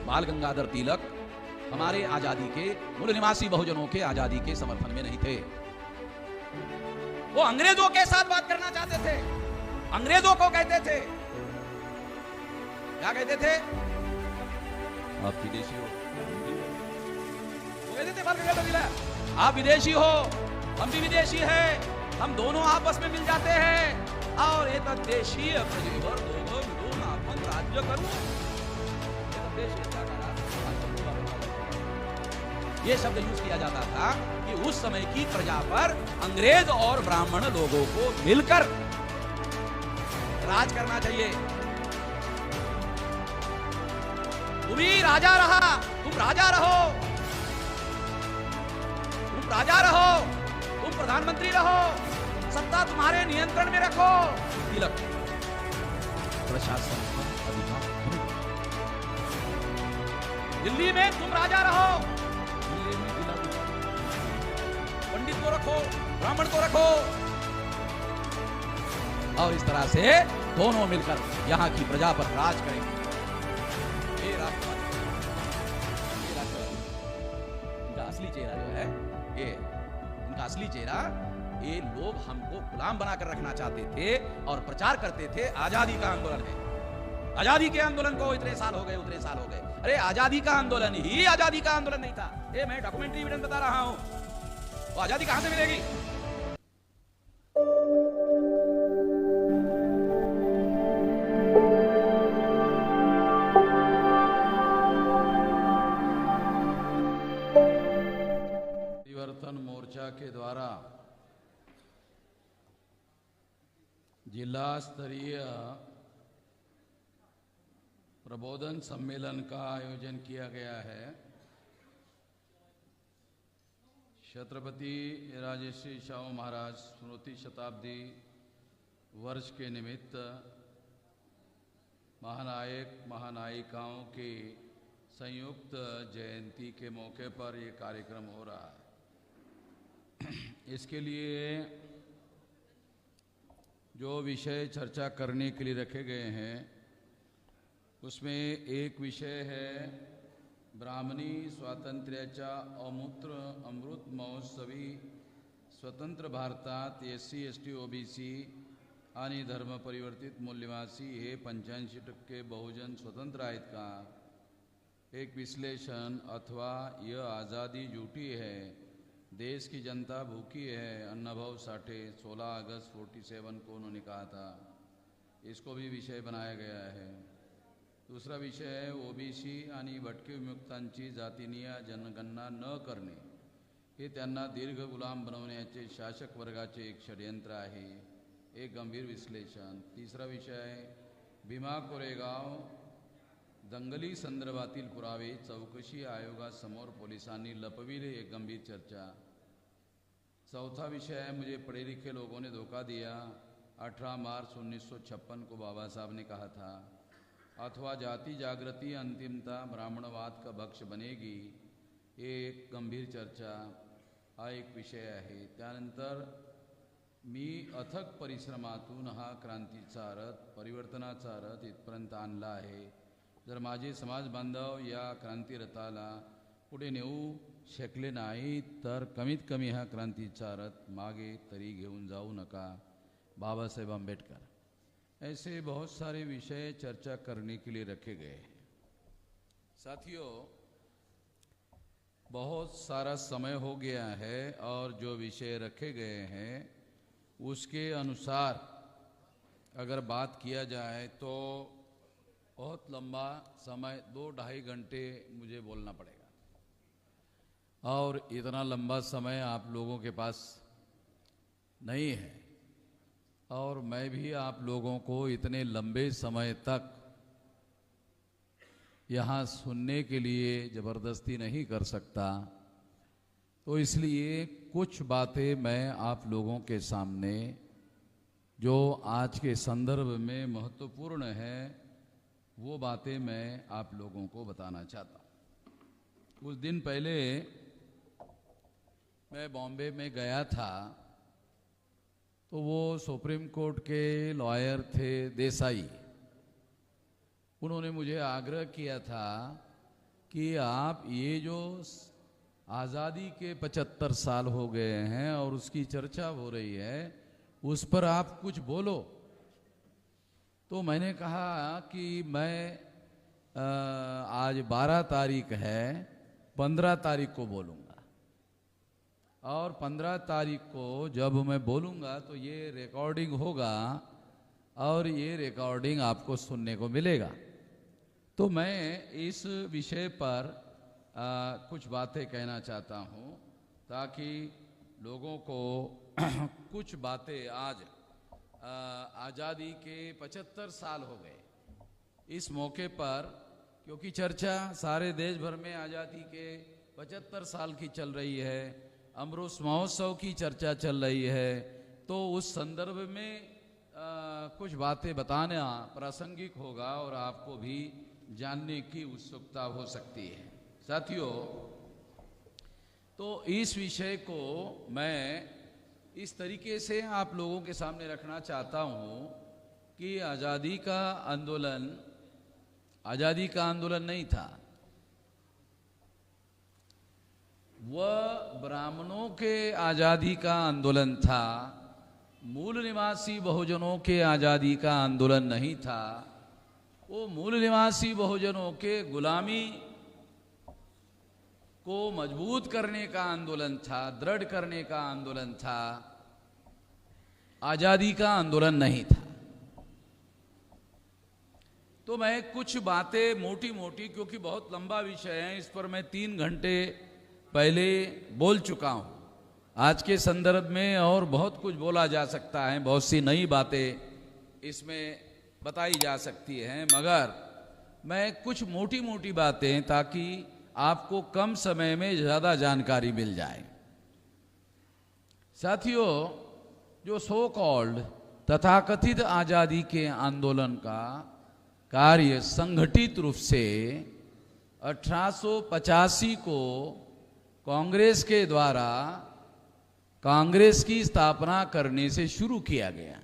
बाल गंगाधर तिलक हमारे आजादी के, मूल निवासी बहुजनों के आजादी के समर्थन में नहीं थे। वो अंग्रेजों के साथ बात करना चाहते थे। अंग्रेजों को कहते थे, क्या कहते थे? आप विदेशी हो। वो कहते थे बाल गंगाधर तिलक, आप विदेशी हो, हम भी विदेशी हैं, हम दोनों आपस में मिल जाते हैं और एक देशीय प्रजेवर दोनों मिलून अपन राज्य करूं। ये शब्द यूज किया जाता था कि उस समय की प्रजा पर अंग्रेज और ब्राह्मण लोगों को मिलकर राज करना चाहिए। तुम ही राजा रहा, तुम राजा रहो, तुम राजा रहो, तुम प्रधानमंत्री रहो, सत्ता तुम्हारे नियंत्रण में रखो। तिलक प्रशासन दिल्ली में तुम राजा रहो, दिल्ली में पंडित को रखो, ब्राह्मण को रखो, और इस तरह से दोनों मिलकर यहां की प्रजा पर राज करेंगे। ये राष्ट्रवादी, इनका असली चेहरा जो है, ये इनका असली चेहरा, ये लोग हमको गुलाम बनाकर रखना चाहते थे और प्रचार करते थे आजादी का आंदोलन है। आजादी के आंदोलन को इतने साल हो गए, उतने साल हो गए। अरे आजादी का आंदोलन ही आजादी का आंदोलन नहीं था। ये मैं डॉक्यूमेंट्री एविडेंस बता रहा हूं। वो आजादी कहां से मिलेगी? परिवर्तन मोर्चा के द्वारा जिला स्तरीय प्रबोधन सम्मेलन का आयोजन किया गया है। छत्रपति राजर्षि शाहू महाराज स्मृति शताब्दी वर्ष के निमित्त महानायक महानायिकाओं की संयुक्त जयंती के मौके पर ये कार्यक्रम हो रहा है। इसके लिए जो विषय चर्चा करने के लिए रखे गए हैं, उसमें एक विषय है ब्राह्मणी स्वातंत्र्याच्या अमृत महोत्सवी स्वतंत्र भारतात SC ST OBC आणि धर्म परिवर्तित मूल्यवासी हे 85% बहुजन स्वतंत्र आहेत का? एक विश्लेषण अथवा यह आज़ादी झूठी है, देश की जनता भूखी है, अन्नभाव साठे 16 अगस्त 47 को उन्होंने कहा था। इसको भी विषय बनाया गया है। दूसरा विषय है OBC आणि भटके विमुक्तांची जातीनीय जनगणना न करणे हे त्यांना दीर्घ गुलाम बनवण्याचे शासक वर्गाचे एक षड्यंत्र आहे, एक गंभीर विश्लेषण। तीसरा विषय आहे भीमा कोरेगाव दंगली संदर्भातील पुरावे चौकशी आयोगासमोर पोलिसांनी लपविले, एक गंभीर चर्चा। चौथा विषय है मुझे पढ़े लिखे लोगों ने धोखा दिया, 18 मार्च 1956 को बाबा साहब ने कहा था, अथवा जाति जागृति अंतिमता ब्राह्मणवाद का भक्ष बनेगी, ये एक गंभीर चर्चा हा एक विषय आहे। त्यानंतर मी अथक परिश्रमातून हा क्रांतीचा रथ, परिवर्तनाचा रथ इथपर्यंत आणला आहे। जर माझे समाज बांधव या क्रांती रथाला पुढे नेऊ शकले नाही तर कमीत कमी हा क्रांतीचा रथ मागे तरी घेऊन जाऊ नका। बाबा साहेब आंबेडकर। ऐसे बहुत सारे विषय चर्चा करने के लिए रखे गए हैं। साथियों, बहुत सारा समय हो गया है और जो विषय रखे गए हैं उसके अनुसार अगर बात किया जाए तो बहुत लंबा समय 2-2.5 घंटे मुझे बोलना पड़ेगा और इतना लंबा समय आप लोगों के पास नहीं है और मैं भी आप लोगों को इतने लंबे समय तक यहाँ सुनने के लिए ज़बरदस्ती नहीं कर सकता। तो इसलिए कुछ बातें मैं आप लोगों के सामने जो आज के संदर्भ में महत्वपूर्ण है वो बातें मैं आप लोगों को बताना चाहता हूँ। कुछ दिन पहले मैं बॉम्बे में गया था तो वो सुप्रीम कोर्ट के लॉयर थे देसाई, उन्होंने मुझे आग्रह किया था कि आप ये जो आज़ादी के 75 साल हो गए हैं और उसकी चर्चा हो रही है, उस पर आप कुछ बोलो। तो मैंने कहा कि मैं आज 12 तारीख है, 15 तारीख को बोलूँगा, और 15 तारीख को जब मैं बोलूँगा तो ये रिकॉर्डिंग होगा और ये रिकॉर्डिंग आपको सुनने को मिलेगा। तो मैं इस विषय पर कुछ बातें कहना चाहता हूँ ताकि लोगों को कुछ बातें आज आज़ादी के 75 साल हो गए इस मौके पर, क्योंकि चर्चा सारे देश भर में आज़ादी के 75 साल की चल रही है, अमृत महोत्सव की चर्चा चल रही है, तो उस संदर्भ में कुछ बातें बताना प्रासंगिक होगा और आपको भी जानने की उत्सुकता हो सकती है। साथियों, तो इस विषय को मैं इस तरीके से आप लोगों के सामने रखना चाहता हूँ कि आज़ादी का आंदोलन नहीं था, वह ब्राह्मणों के आज़ादी का आंदोलन था, मूल निवासी बहुजनों के आज़ादी का आंदोलन नहीं था। वो मूल निवासी बहुजनों के गुलामी को मजबूत करने का आंदोलन था, दृढ़ करने का आंदोलन था, आज़ादी का आंदोलन नहीं था। तो मैं कुछ बातें मोटी मोटी, क्योंकि बहुत लंबा विषय है, इस पर मैं 3 घंटे पहले बोल चुका हूँ। आज के संदर्भ में और बहुत कुछ बोला जा सकता है, बहुत सी नई बातें इसमें बताई जा सकती हैं, मगर मैं कुछ मोटी मोटी बातें, ताकि आपको कम समय में ज़्यादा जानकारी मिल जाए। साथियों, जो सो कॉल्ड तथाकथित आज़ादी के आंदोलन का कार्य संगठित रूप से 1885 को कांग्रेस के द्वारा कांग्रेस की स्थापना करने से शुरू किया गया।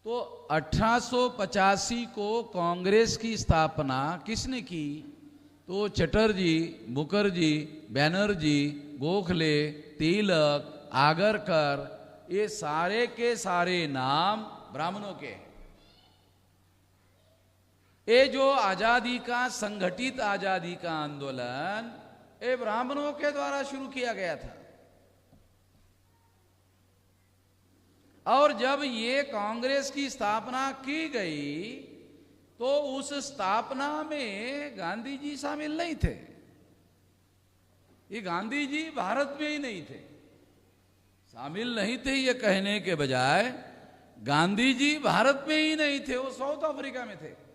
तो 1885 को कांग्रेस की स्थापना किसने की? तो चटर्जी, मुखर्जी, बैनर्जी, गोखले, तिलक, आगरकर, ये सारे के सारे नाम ब्राह्मणों के हैं। ये जो आज़ादी का संगठित आज़ादी का आंदोलन ये ब्राह्मणों के द्वारा शुरू किया गया था। और जब ये कांग्रेस की स्थापना की गई तो उस स्थापना में गांधी जी शामिल नहीं थे। ये गांधी जी भारत में ही नहीं थे, शामिल नहीं थे। ये कहने के बजाय गांधी जी भारत में ही नहीं थे, वो साउथ अफ्रीका में थे।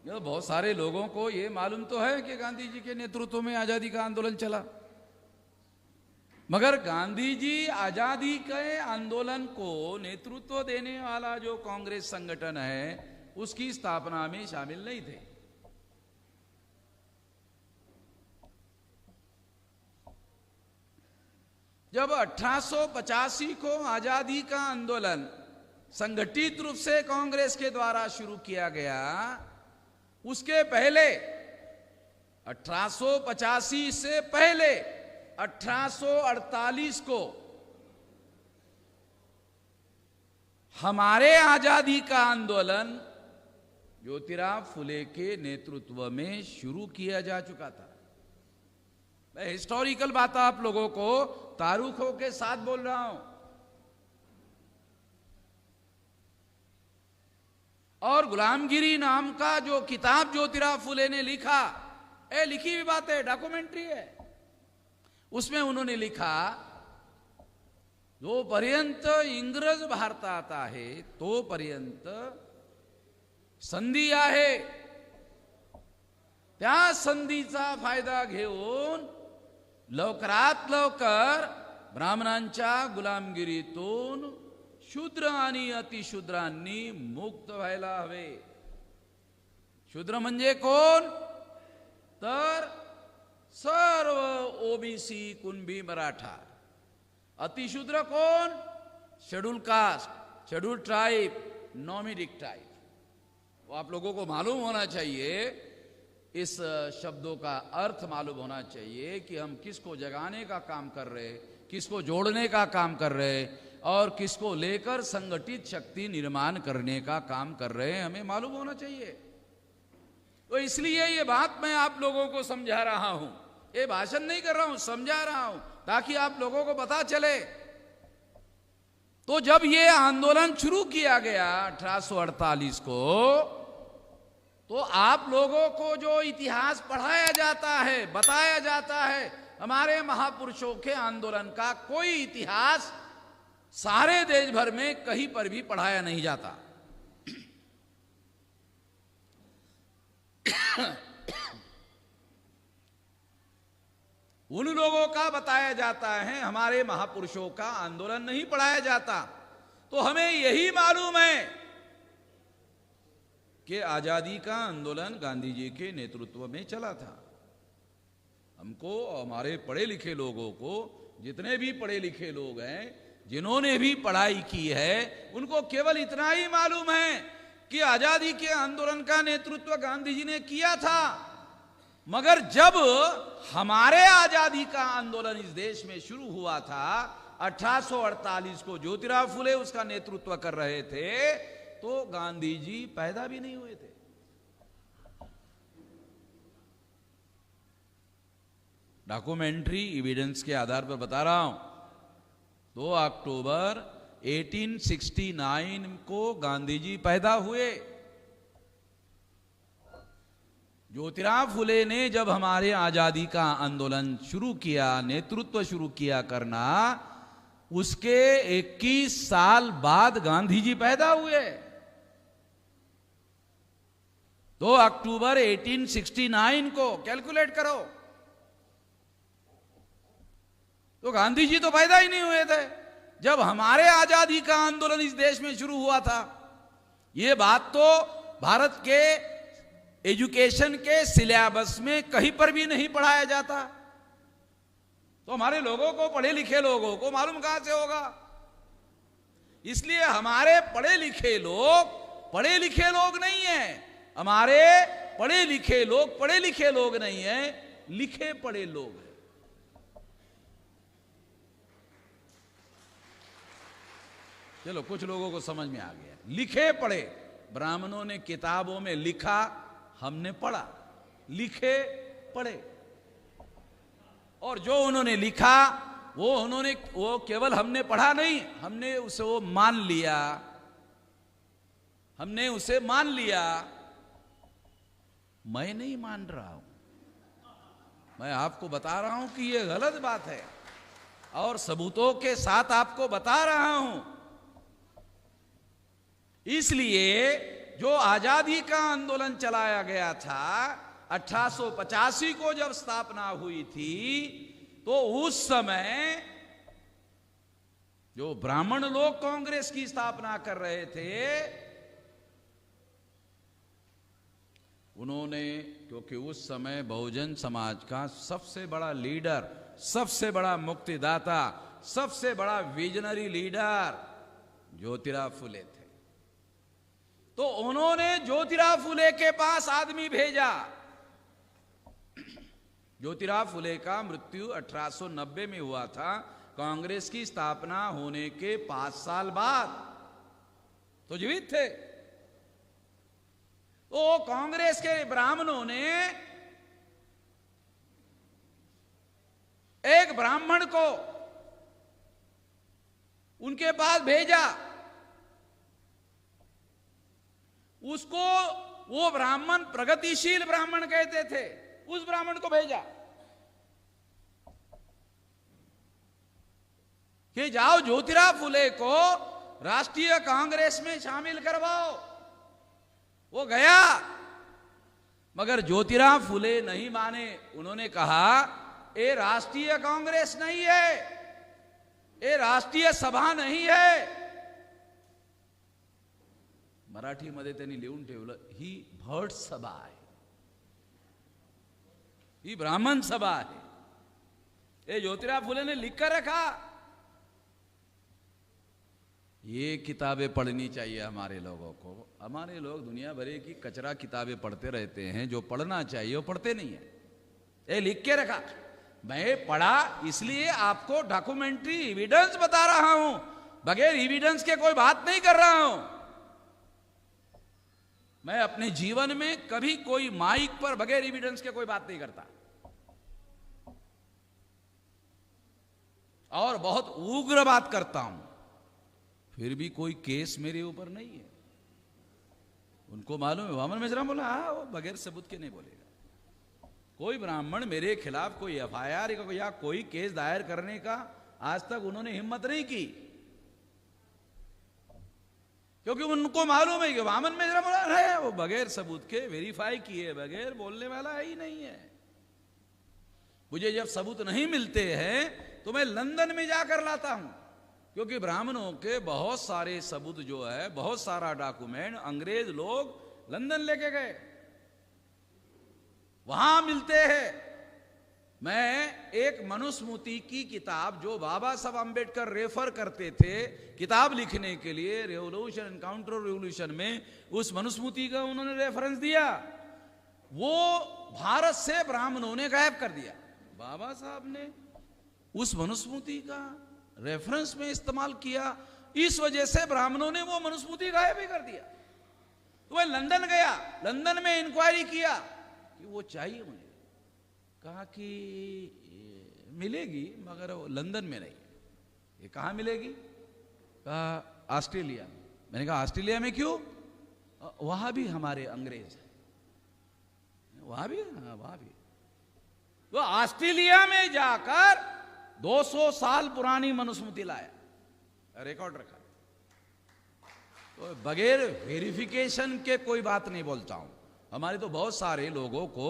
तो बहुत सारे लोगों को ये मालूम तो है कि गांधी जी के नेतृत्व में आज़ादी का आंदोलन चला, मगर गांधी जी आज़ादी के आंदोलन को नेतृत्व देने वाला जो कांग्रेस संगठन है उसकी स्थापना में शामिल नहीं थे। जब 1885 को आज़ादी का आंदोलन संगठित रूप से कांग्रेस के द्वारा शुरू किया गया, उसके पहले 1885 से पहले 1848 को हमारे आज़ादी का आंदोलन ज्योतिराव फुले के नेतृत्व में शुरू किया जा चुका था। मैं हिस्टोरिकल बात आप लोगों को तारीखों के साथ बोल रहा हूं। और गुलामगिरी नाम का जो किताब ज्योतिराव फुले ने लिखा, ये लिखी हुई बात है, डॉक्यूमेंट्री है, उसमें उन्होंने लिखा जो पर्यंत इंग्रज भारतात आहे तो पर्यंत संधी आहे, त्या संधीचा फायदा घेऊन लवकरात लवकर ब्राह्मणांच्या गुलामगिरीतून शूद्र आणि अतिशूद्रांनी मुक्त व्हायला हवे। शूद्र म्हणजे कोण? तर सर्व ओबीसी, कुणबी, मराठा। अतिशूद्र कोण? Schedule caste, schedule tribe, nomadic tribe. वो आप लोगों को मालूम होना चाहिए, इस शब्दों का अर्थ मालूम होना चाहिए कि हम किसको जगाने का काम कर रहे, किसको जोड़ने का काम कर रहे और किसको लेकर संगठित शक्ति निर्माण करने का काम कर रहे हैं, हमें मालूम होना चाहिए। तो इसलिए ये बात मैं आप लोगों को समझा रहा हूं, ये भाषण नहीं कर रहा हूं, समझा रहा हूं ताकि आप लोगों को पता चले। तो जब ये आंदोलन शुरू किया गया 1848 को, तो आप लोगों को जो इतिहास पढ़ाया जाता है, बताया जाता है, हमारे महापुरुषों के आंदोलन का कोई इतिहास सारे देश भर में कहीं पर भी पढ़ाया नहीं जाता। उन लोगों का बताया जाता है, हमारे महापुरुषों का आंदोलन नहीं पढ़ाया जाता। तो हमें यही मालूम है कि आजादी का आंदोलन गांधी जी के नेतृत्व में चला था। हमको, हमारे पढ़े लिखे लोगों को, जितने भी पढ़े लिखे लोग हैं, जिन्होंने भी पढ़ाई की है, उनको केवल इतना ही मालूम है कि आजादी के आंदोलन का नेतृत्व गांधी जी ने किया था। मगर जब हमारे आजादी का आंदोलन इस देश में शुरू हुआ था 1848 को, ज्योतिराव फुले उसका नेतृत्व कर रहे थे, तो गांधी जी पैदा भी नहीं हुए थे। डॉक्यूमेंट्री एविडेंस के आधार पर बता रहा हूं, 2 अक्टूबर 1869 को गांधी जी पैदा हुए। ज्योतिराव फुले ने जब हमारे आजादी का आंदोलन शुरू किया, नेतृत्व शुरू किया करना, उसके 21 साल बाद गांधी जी पैदा हुए। 2 अक्टूबर 1869 को कैलकुलेट करो, तो गांधी जी तो पैदा ही नहीं हुए थे जब हमारे आजादी का आंदोलन इस देश में शुरू हुआ था। यह बात तो भारत के एजुकेशन के सिलेबस में कहीं पर भी नहीं पढ़ाया जाता, तो हमारे लोगों को, पढ़े लिखे लोगों को मालूम कहां से होगा। इसलिए हमारे पढ़े लिखे लोग नहीं है, हमारे पढ़े लिखे लोग नहीं है, लिखे पढ़े लोग हैं। चलो, कुछ लोगों को समझ में आ गया। लिखे पढ़े, ब्राह्मणों ने किताबों में लिखा, हमने पढ़ा, लिखे पढ़े। और जो उन्होंने लिखा वो केवल हमने पढ़ा नहीं, हमने उसे मान लिया। मैं नहीं मान रहा हूं, मैं आपको बता रहा हूं कि यह गलत बात है और सबूतों के साथ आपको बता रहा हूं। इसलिए जो आजादी का आंदोलन चलाया गया था 1885 को जब स्थापना हुई थी, तो उस समय जो ब्राह्मण लोग कांग्रेस की स्थापना कर रहे थे, उन्होंने, क्योंकि उस समय बहुजन समाज का सबसे बड़ा लीडर, सबसे बड़ा मुक्तिदाता, सबसे बड़ा विजनरी लीडर ज्योतिराव फुले थे, तो उन्होंने ज्योतिराव फुले के पास आदमी भेजा। ज्योतिराव फुले का मृत्यु 1890 में हुआ था, कांग्रेस की स्थापना होने के 5 साल बाद, तो जीवित थे। तो कांग्रेस के ब्राह्मणों ने एक ब्राह्मण को उनके पास भेजा, उसको वो ब्राह्मण प्रगतिशील ब्राह्मण कहते थे, उस ब्राह्मण को भेजा कि जाओ ज्योतिराव फुले को राष्ट्रीय कांग्रेस में शामिल करवाओ। वो गया, मगर ज्योतिराव फुले नहीं माने। उन्होंने कहा, ये राष्ट्रीय कांग्रेस नहीं है, ये राष्ट्रीय सभा नहीं है। मराठीमध्ये त्यांनी लिहून ठेवलं, ही भट सभा आहे, ही ब्राह्मण सभा है। ये ज्योतिराव फुले ने लिख कर रखा, ये किताबें पढ़नी चाहिए हमारे लोगों को। हमारे लोग दुनिया भर की कचरा किताबें पढ़ते रहते हैं, जो पढ़ना चाहिए वो पढ़ते नहीं है। ये लिख के रखा, मैं पढ़ा इसलिए आपको डॉक्यूमेंट्री एविडेंस बता रहा हूं, बगैर एविडेंस के कोई बात नहीं कर रहा हूं। मैं अपने जीवन में कभी कोई माइक पर बगैर एविडेंस के कोई बात नहीं करता, और बहुत उग्र बात करता हूं, फिर भी कोई केस मेरे ऊपर नहीं है। उनको मालूम है, वामन मिश्रा बोला हाँ वो बगैर सबूत के नहीं बोलेगा। कोई ब्राह्मण मेरे खिलाफ कोई एफआईआर या कोई केस दायर करने का आज तक उन्होंने हिम्मत नहीं की, क्योंकि उनको मालूम है कि वामन मिश्रा बोला है वो बगैर सबूत के वेरीफाई किए बगैर बोलने वाला ही नहीं है। मुझे जब सबूत नहीं मिलते हैं तो मैं लंदन में जाकर लाता हूं, क्योंकि ब्राह्मणों के बहुत सारे सबूत जो है, बहुत सारा डॉक्यूमेंट अंग्रेज लोग लंदन लेके गए, वहां मिलते हैं। मैं एक मनुस्मृति की किताब जो बाबा साहब अंबेडकर रेफर करते थे किताब लिखने के लिए, रेवोल्यूशन एंड काउंटर रेवोल्यूशन में, उस मनुस्मृति का उन्होंने रेफरेंस दिया, वो भारत से ब्राह्मणों ने गायब कर दिया। बाबा साहब ने उस मनुस्मृति का रेफरेंस में इस्तेमाल किया, इस वजह से ब्राह्मणों ने वो मनुस्मृति गायब ही कर दिया। तो मैं लंदन गया, लंदन में इंक्वायरी किया कि वो चाहिए मुझे, कहा कि मिलेगी मगर वो लंदन में नहीं। ये कहाँ मिलेगी? कहा ऑस्ट्रेलिया में। मैंने कहा ऑस्ट्रेलिया में क्यों? वहां भी हमारे अंग्रेज हैं। वहां भी? हाँ वहां भी। वो ऑस्ट्रेलिया में जाकर 200 साल पुरानी मनुस्मृति लाया, रिकॉर्ड रखा। तो बगैर वेरिफिकेशन के कोई बात नहीं बोलता हूं। हमारे तो बहुत सारे लोगों को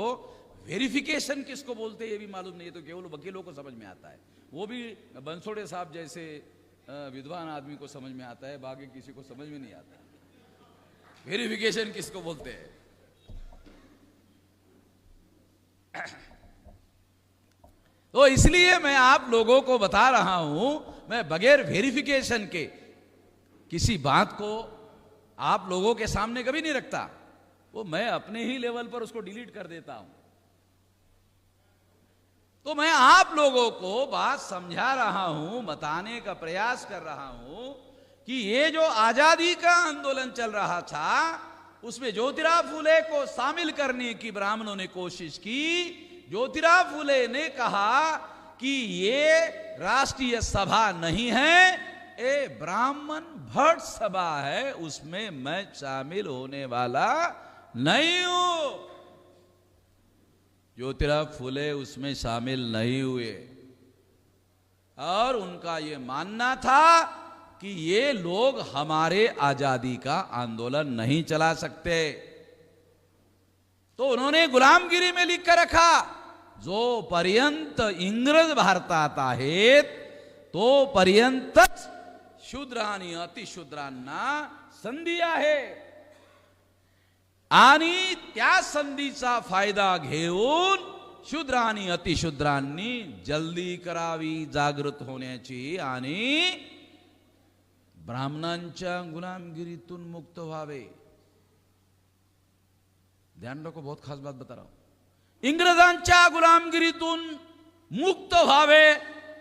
वेरिफिकेशन किसको बोलते हैं ये भी मालूम नहीं है, तो केवल वकीलों को समझ में आता है, वो भी बंसोड़े साहब जैसे विद्वान आदमी को समझ में आता है, बाकी किसी को समझ में नहीं आता वेरिफिकेशन किसको बोलते हैं। तो इसलिए मैं आप लोगों को बता रहा हूं, मैं बगैर वेरिफिकेशन के किसी बात को आप लोगों के सामने कभी नहीं रखता, वो मैं अपने ही लेवल पर उसको डिलीट कर देता हूं। तो मैं आप लोगों को बात समझा रहा हूं, बताने का प्रयास कर रहा हूं कि ये जो आजादी का आंदोलन चल रहा था उसमें ज्योतिराव फुले को शामिल करने की ब्राह्मणों ने कोशिश की। ज्योतिराव फुले ने कहा कि ये राष्ट्रीय सभा नहीं है, ये ब्राह्मण भट्ट सभा है, उसमें मैं शामिल होने वाला नहीं हूं। ज्योतिराव फुले उसमें शामिल नहीं हुए, और उनका यह मानना था कि ये लोग हमारे आजादी का आंदोलन नहीं चला सकते। तो उन्होंने गुलामगिरी में लिख कर रखा, जो पर्यंत इंग्रज भारतात आहेत तो पर्यंत शूद्रांनी अतिशूद्रांना संधी आहे, आणि त्या संधीचा फायदा घेऊन शूद्रांनी अतिशूद्रांनी जल्दी करावी जागृत होण्याची आणि ब्राह्मणांच्या गुलामगिरीतून मुक्त व्हावे। ध्यान रखो, बहुत खास बात बता रहा हूं। इंग्रजांच्या गुलामगिरीतून मुक्त व्हावे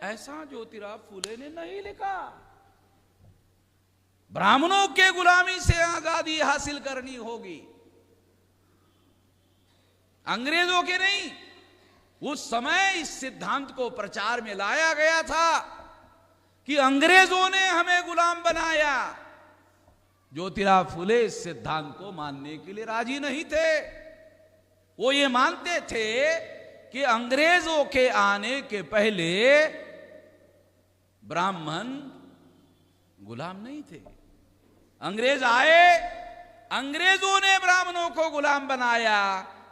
ऐसा ज्योतिराव फुले ने नहीं लिखा। ब्राह्मणों के गुलामी से आजादी हासिल करनी होगी, अंग्रेजों के नहीं। उस समय इस सिद्धांत को प्रचार में लाया गया था कि अंग्रेजों ने हमें गुलाम बनाया। ज्योतिराव फुले इस सिद्धांत को मानने के लिए राजी नहीं थे। वो ये मानते थे कि अंग्रेजों के आने के पहले ब्राह्मण गुलाम नहीं थे। अंग्रेज आए, अंग्रेजों ने ब्राह्मणों को गुलाम बनाया।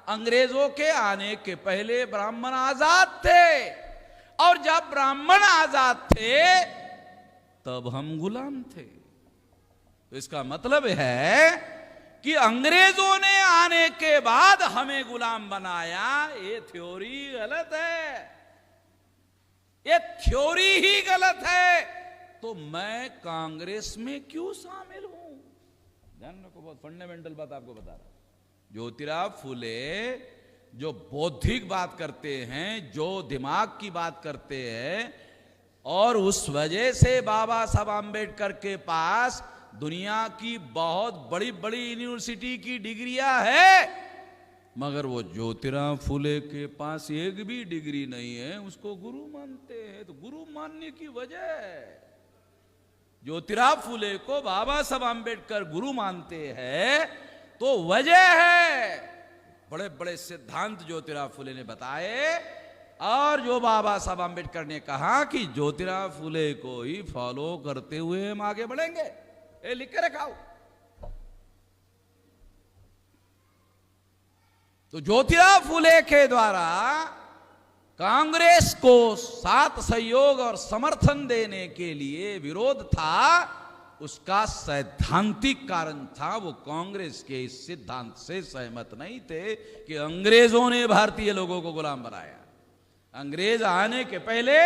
अंग्रेजों के आने के पहले ब्राह्मण आजाद थे, और जब ब्राह्मण आजाद थे तब हम गुलाम थे। तो इसका मतलब है कि अंग्रेजों ने आने के बाद हमें गुलाम बनाया, ये थ्योरी गलत है। ये थ्योरी ही गलत है। तो मैं कांग्रेस में क्यों शामिल हूं? ध्यान रखो, बहुत फंडामेंटल बात आपको बता रहा हूं। ज्योतिराव फुले जो बौद्धिक बात करते हैं, जो दिमाग की बात करते हैं, और उस वजह से बाबा साहब आम्बेडकर के पास दुनिया की बहुत बड़ी बड़ी यूनिवर्सिटी की डिग्रियां है, मगर वो ज्योतिराव फुले के पास एक भी डिग्री नहीं है, उसको गुरु मानते हैं। तो गुरु मानने की वजह, ज्योतिराव फुले को बाबा साहब आम्बेडकर गुरु मानते हैं तो वजह है, बड़े बड़े सिद्धांत ज्योतिराव फुले ने बताए, और जो बाबा साहब आम्बेडकर ने कहा कि ज्योतिराव फुले को ही फॉलो करते हुए हम आगे बढ़ेंगे। ये लिख के रखाओ। तो ज्योतिराव फुले के द्वारा कांग्रेस को साथ सहयोग और समर्थन देने के लिए विरोध था, उसका सैद्धांतिक कारण था। वो कांग्रेस के इस सिद्धांत से सहमत नहीं थे कि अंग्रेजों ने भारतीय लोगों को गुलाम बनाया। अंग्रेज आने के पहले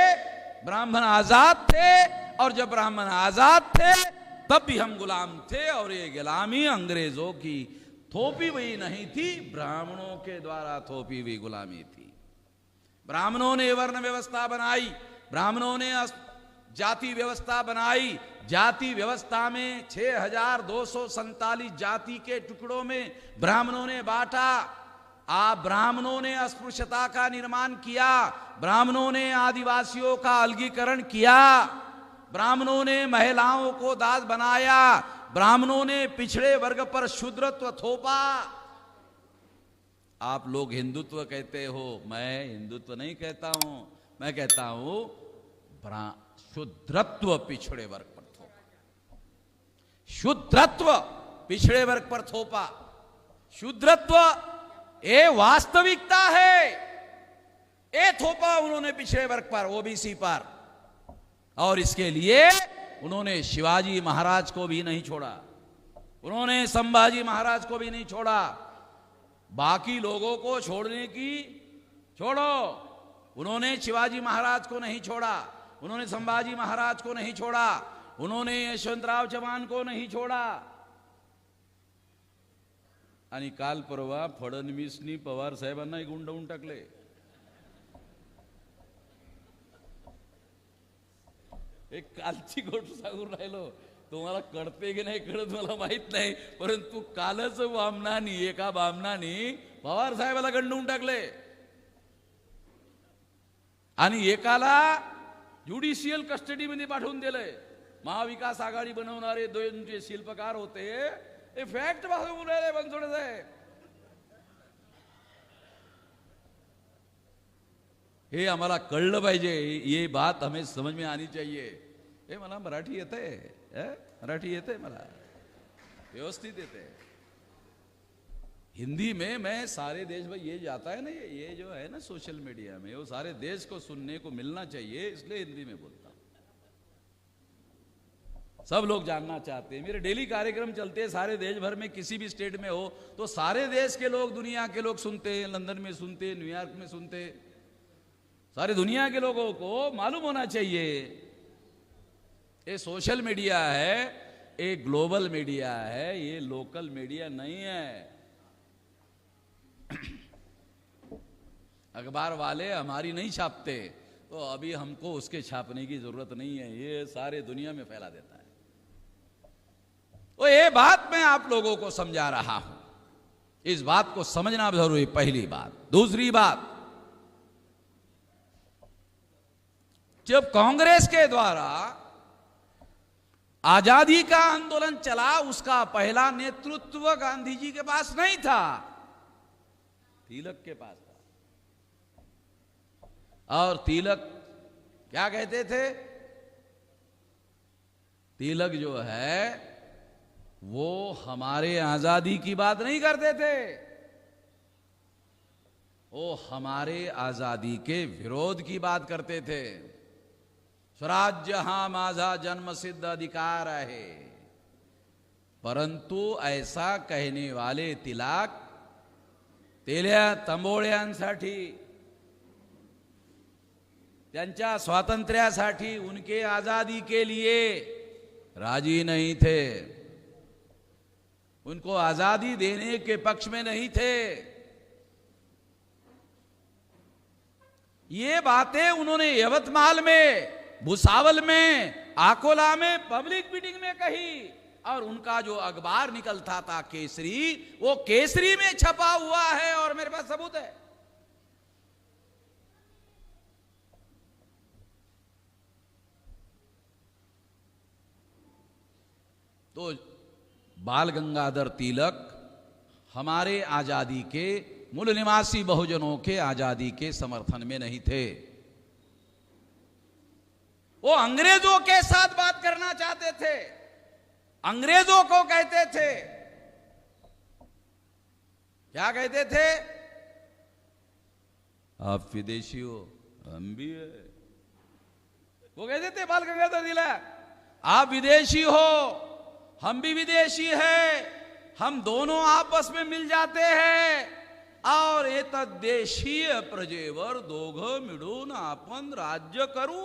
ब्राह्मण आजाद थे, और जब ब्राह्मण आजाद थे तब भी हम गुलाम थे, और ये गुलामी अंग्रेजों की थोपी हुई नहीं थी, ब्राह्मणों के द्वारा थोपी हुई गुलामी थी। ब्राह्मणों ने वर्ण व्यवस्था बनाई, ब्राह्मणों ने जाति व्यवस्था बनाई। जाति व्यवस्था में 6247 जाति के टुकड़ों में ब्राह्मणों ने बांटा। ब्राह्मणों ने अस्पृश्यता का निर्माण किया, ब्राह्मणों ने आदिवासियों का अलगीकरण किया, ब्राह्मणों ने महिलाओं को दास बनाया, ब्राह्मणों ने पिछड़े वर्ग पर शूद्रत्व थोपा। आप लोग हिंदुत्व कहते हो, मैं हिंदुत्व नहीं कहता हूं, मैं कहता हूं शूद्रत्व पिछड़े वर्ग पर थोपा। शूद्रत्व पिछड़े वर्ग पर थोपा। शूद्रत्व ये वास्तविकता है, ये थोपा उन्होंने पिछड़े वर्ग पर, ओबीसी पर, और इसके लिए उन्होंने शिवाजी महाराज को भी नहीं छोड़ा, उन्होंने संभाजी महाराज को भी नहीं छोड़ा। बाकी लोगों को छोड़ने की छोड़ो, उन्होंने शिवाजी महाराज को नहीं छोड़ा, उन्होंने संभाजी महाराज को नहीं छोड़ा, उन्होंने यशवंतराव चव्हाण को नहीं छोड़ा। आणि काल परवा फडणवीसनी पवार साहेबांना गुंडवून टाकले। एक कालची गोष्ट सांगून राहिलो, तुम्हाला कळते की नाही कळत मला माहित नाही, परंतु कालच वामनानी, एका बामनानी पवार साहेबाला गंडवून टाकले, आणि एकाला ज्युडिशियल कस्टडी मध्ये पाठवून दिलंय। महाविकास आघाडी बनवणारे दोन जे शिल्पकार होते, ये फॅक्ट भागवून राहिले बनसोडे साहेब। हे आम्हाला कळलं पाहिजे, ये बात हमें समझ में आनी चाहिए। हे मला मराठी येते, मराठी येते, मला व्यवस्थित येते। हिंदी में मैं सारे देश में ये जाता है ना, ये जो है ना सोशल मीडिया में, वो सारे देश को सुनने को मिलना चाहिए, इसलिए हिंदी में बोलता हूं। सब लोग जानना चाहते हैं, मेरे डेली कार्यक्रम चलते हैं सारे देश भर में, किसी भी स्टेट में हो तो सारे देश के लोग, दुनिया के लोग सुनते हैं, लंदन में सुनते, न्यूयॉर्क में सुनते, सारी दुनिया के लोगों को मालूम होना चाहिए। ये सोशल मीडिया है, ये ग्लोबल मीडिया है, ये लोकल मीडिया नहीं है। अखबार वाले हमारी नहीं छापते, तो अभी हमको उसके छापने की जरूरत नहीं है, ये सारे दुनिया में फैला देता है। तो ये बात मैं आप लोगों को समझा रहा हूं, इस बात को समझना जरूरी, पहली बात। दूसरी बात, जब कांग्रेस के द्वारा आजादी का आंदोलन चला, उसका पहला नेतृत्व गांधी जी के पास नहीं था, तिलक के पास था। और तिलक क्या कहते थे? तिलक जो है वो हमारे आजादी की बात नहीं करते थे, वो हमारे आजादी के विरोध की बात करते थे। स्वराज्य हा माझा जन्मसिद्ध अधिकार है, परंतु ऐसा कहने वाले तिलक तेल्या तंबोळ्यांसाठी, त्यांच्या स्वातंत्र्यासाठी, उनके आजादी के लिए राजी नहीं थे, उनको आजादी देने के पक्ष में नहीं थे। ये बातें उन्होंने यवतमाल में, भुसावल में, आकोला में पब्लिक मीटिंग में कही। और उनका जो अखबार निकलता था केसरी, वो केसरी में छपा हुआ है और मेरे पास सबूत है। तो बाल गंगाधर तिलक हमारे आजादी के, मूल निवासी बहुजनों के आजादी के समर्थन में नहीं थे। वो अंग्रेजों के साथ बात करना चाहते थे, अंग्रेजों को कहते थे, क्या कहते थे? आप विदेशी हो, हम भी है। वो कहते थे बाल गंगाधर तिलक, आप विदेशी हो, हम भी विदेशी है, हम दोनों आपस में मिल जाते हैं और एतद देशीय प्रजेवर दोघ मिळून आपण राज्य करू।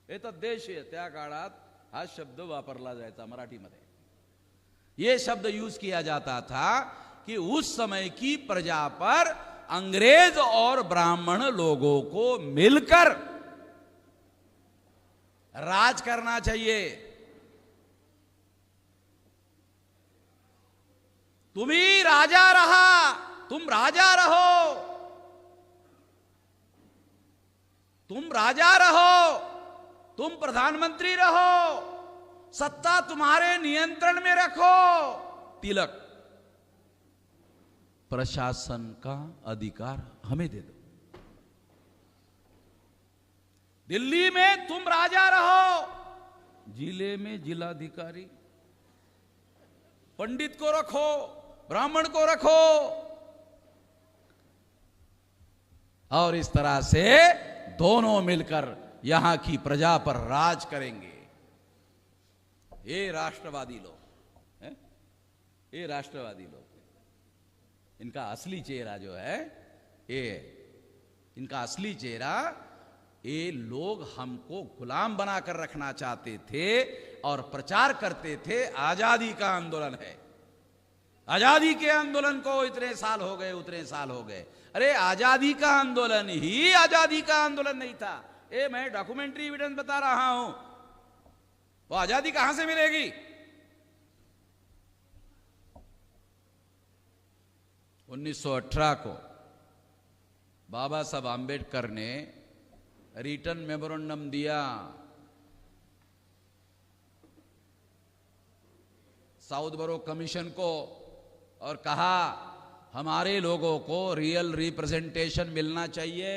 एतद देशीय, त्या काळात हा शब्द वापरला जायचा मराठीमध्ये। यह शब्द यूज किया जाता था कि उस समय की प्रजा पर अंग्रेज और ब्राह्मण लोगों को मिलकर राज करना चाहिए। तुम ही राजा रहा, तुम राजा रहो, तुम राजा रहो, तुम प्रधानमंत्री रहो, सत्ता तुम्हारे नियंत्रण में रखो। तिलक, प्रशासन का अधिकार हमें दे दो। दिल्ली में तुम राजा रहो, जिले में जिलाधिकारी, पंडित को रखो, ब्राह्मण को रखो, और इस तरह से दोनों मिलकर यहां की प्रजा पर राज करेंगे। ये राष्ट्रवादी लोग हैं, ये राष्ट्रवादी लोग, इनका असली चेहरा जो है, ये इनका असली चेहरा, ये लोग हमको गुलाम बनाकर रखना चाहते थे और प्रचार करते थे आजादी का आंदोलन है। आजादी के आंदोलन को इतने साल हो गए, उतने साल हो गए। अरे आजादी का आंदोलन ही आजादी का आंदोलन नहीं था। ये मैं डॉक्यूमेंट्री एविडेंस बता रहा हूं। वो आजादी कहां से मिलेगी? 1918 को बाबा साहब आंबेडकर ने रिटर्न मेमोरेंडम दिया। साउथबरो कमीशन को और कहा हमारे लोगों को रियल रिप्रेजेंटेशन मिलना चाहिए,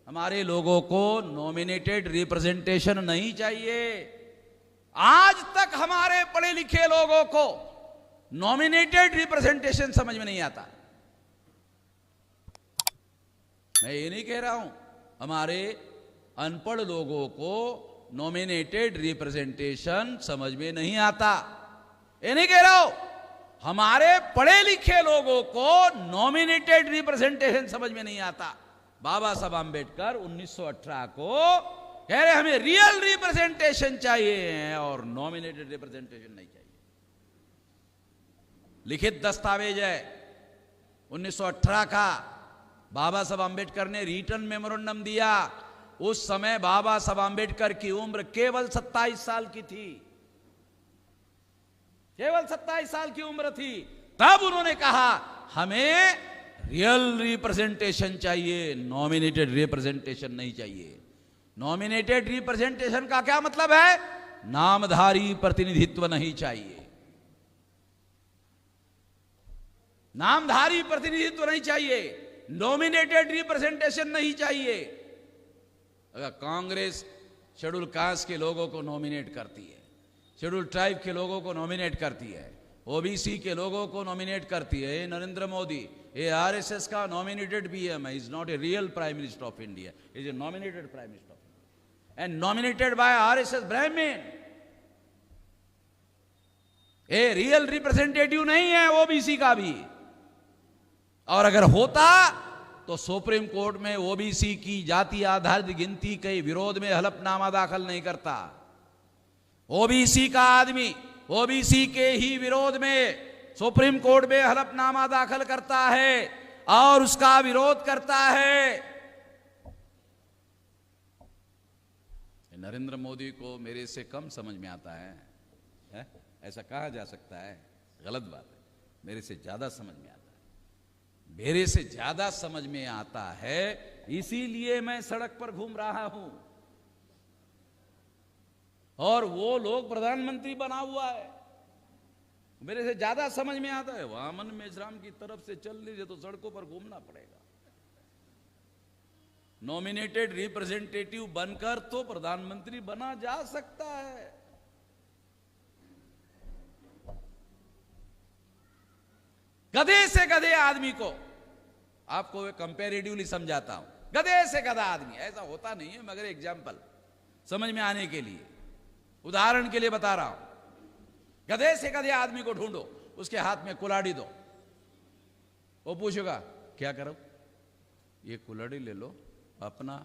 हमारे लोगों को नॉमिनेटेड रिप्रेजेंटेशन नहीं चाहिए। आज तक हमारे पढ़े लिखे लोगों को नॉमिनेटेड रिप्रेजेंटेशन समझ में नहीं आता। मैं ये नहीं कह रहा हूं हमारे अनपढ़ लोगों को नॉमिनेटेड रिप्रेजेंटेशन समझ में नहीं आता, ये नहीं कह रहा हूं। हमारे पढ़े लिखे लोगों को नॉमिनेटेड रिप्रेजेंटेशन समझ में नहीं आता। बाबा साहब आंबेडकर 1918 को कह रहे हमें रियल रिप्रेजेंटेशन चाहिए और नॉमिनेटेड रिप्रेजेंटेशन नहीं चाहिए। लिखित दस्तावेज है 1918 का, बाबा साहब आंबेडकर ने रिटर्न मेमोरेंडम दिया। उस समय बाबा साहब आंबेडकर की उम्र केवल 27 साल की थी, केवल 27 साल की उम्र थी। तब उन्होंने कहा हमें रियल रिप्रेजेंटेशन चाहिए, नॉमिनेटेड रिप्रेजेंटेशन नहीं चाहिए। नॉमिनेटेड रिप्रेजेंटेशन का क्या मतलब है? नामधारी प्रतिनिधित्व नहीं चाहिए, नामधारी प्रतिनिधित्व नहीं चाहिए, नॉमिनेटेड रिप्रेजेंटेशन नहीं चाहिए। अगर कांग्रेस शेड्यूल कास्ट के लोगों को नॉमिनेट करती है, शेड्यूल ट्राइब के लोगों को नॉमिनेट करती है, ओबीसी के लोगों को नॉमिनेट करती है, नरेंद्र मोदी ये आरएसएस का नॉमिनेटेड पीएम है, is not a real prime minister of India, is a nominated prime minister and nominated by RSS Brahmin. A real representative नहीं है ओबीसी का भी, और अगर होता तो सुप्रीम कोर्ट में ओबीसी की जाति आधारित गिनती के विरोध में हलफनामा दाखिल नहीं करता। ओबीसी का आदमी ओबीसी के ही विरोध में सुप्रीम कोर्ट में हलफनामा दाखिल करता है और उसका विरोध करता है। नरेंद्र मोदी को मेरे से कम समझ में आता है? ऐसा कहा जा सकता है? गलत बात है। मेरे से ज्यादा समझ में आता है, मेरे से ज्यादा समझ में आता है, इसीलिए मैं सड़क पर घूम रहा हूं। और वो लोग प्रधानमंत्री बना हुआ है, मेरे से ज्यादा समझ में आता है। वामन मेश्राम की तरफ से चल लीजिए तो सड़कों पर घूमना पड़ेगा। नॉमिनेटेड रिप्रेजेंटेटिव बनकर तो प्रधानमंत्री बना जा सकता है। गधे से गधे आदमी को आपको कंपैरेटिवली समझाता हूं। गधे से गधा आदमी, ऐसा होता नहीं है मगर एग्जाम्पल समझ में आने के लिए, उदाहरण के लिए बता रहा हूं। गधे से गधे आदमी को ढूंढो, उसके हाथ में कुल्हाड़ी दो, वो पूछेगा क्या करो? ये कुल्हाड़ी ले लो, अपना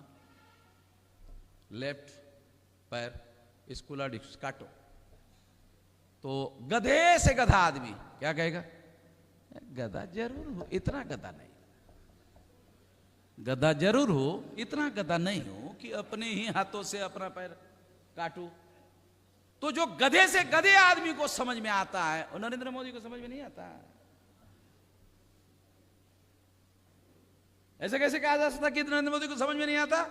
लेफ्ट पैर इस कुल्हाड़ी से काटो। तो गधे से गधा आदमी क्या कहेगा? गधा जरूर हो, इतना गधा नहीं, गधा जरूर हो, इतना गधा नहीं हो कि अपने ही हाथों से अपना पैर काटूं। तो जो गधे से गधे आदमी को समझ में आता है और नरेंद्र मोदी को समझ में नहीं आता। ऐसे कैसे कहा जा सकता कि नरेंद्र मोदी को समझ में नहीं आता?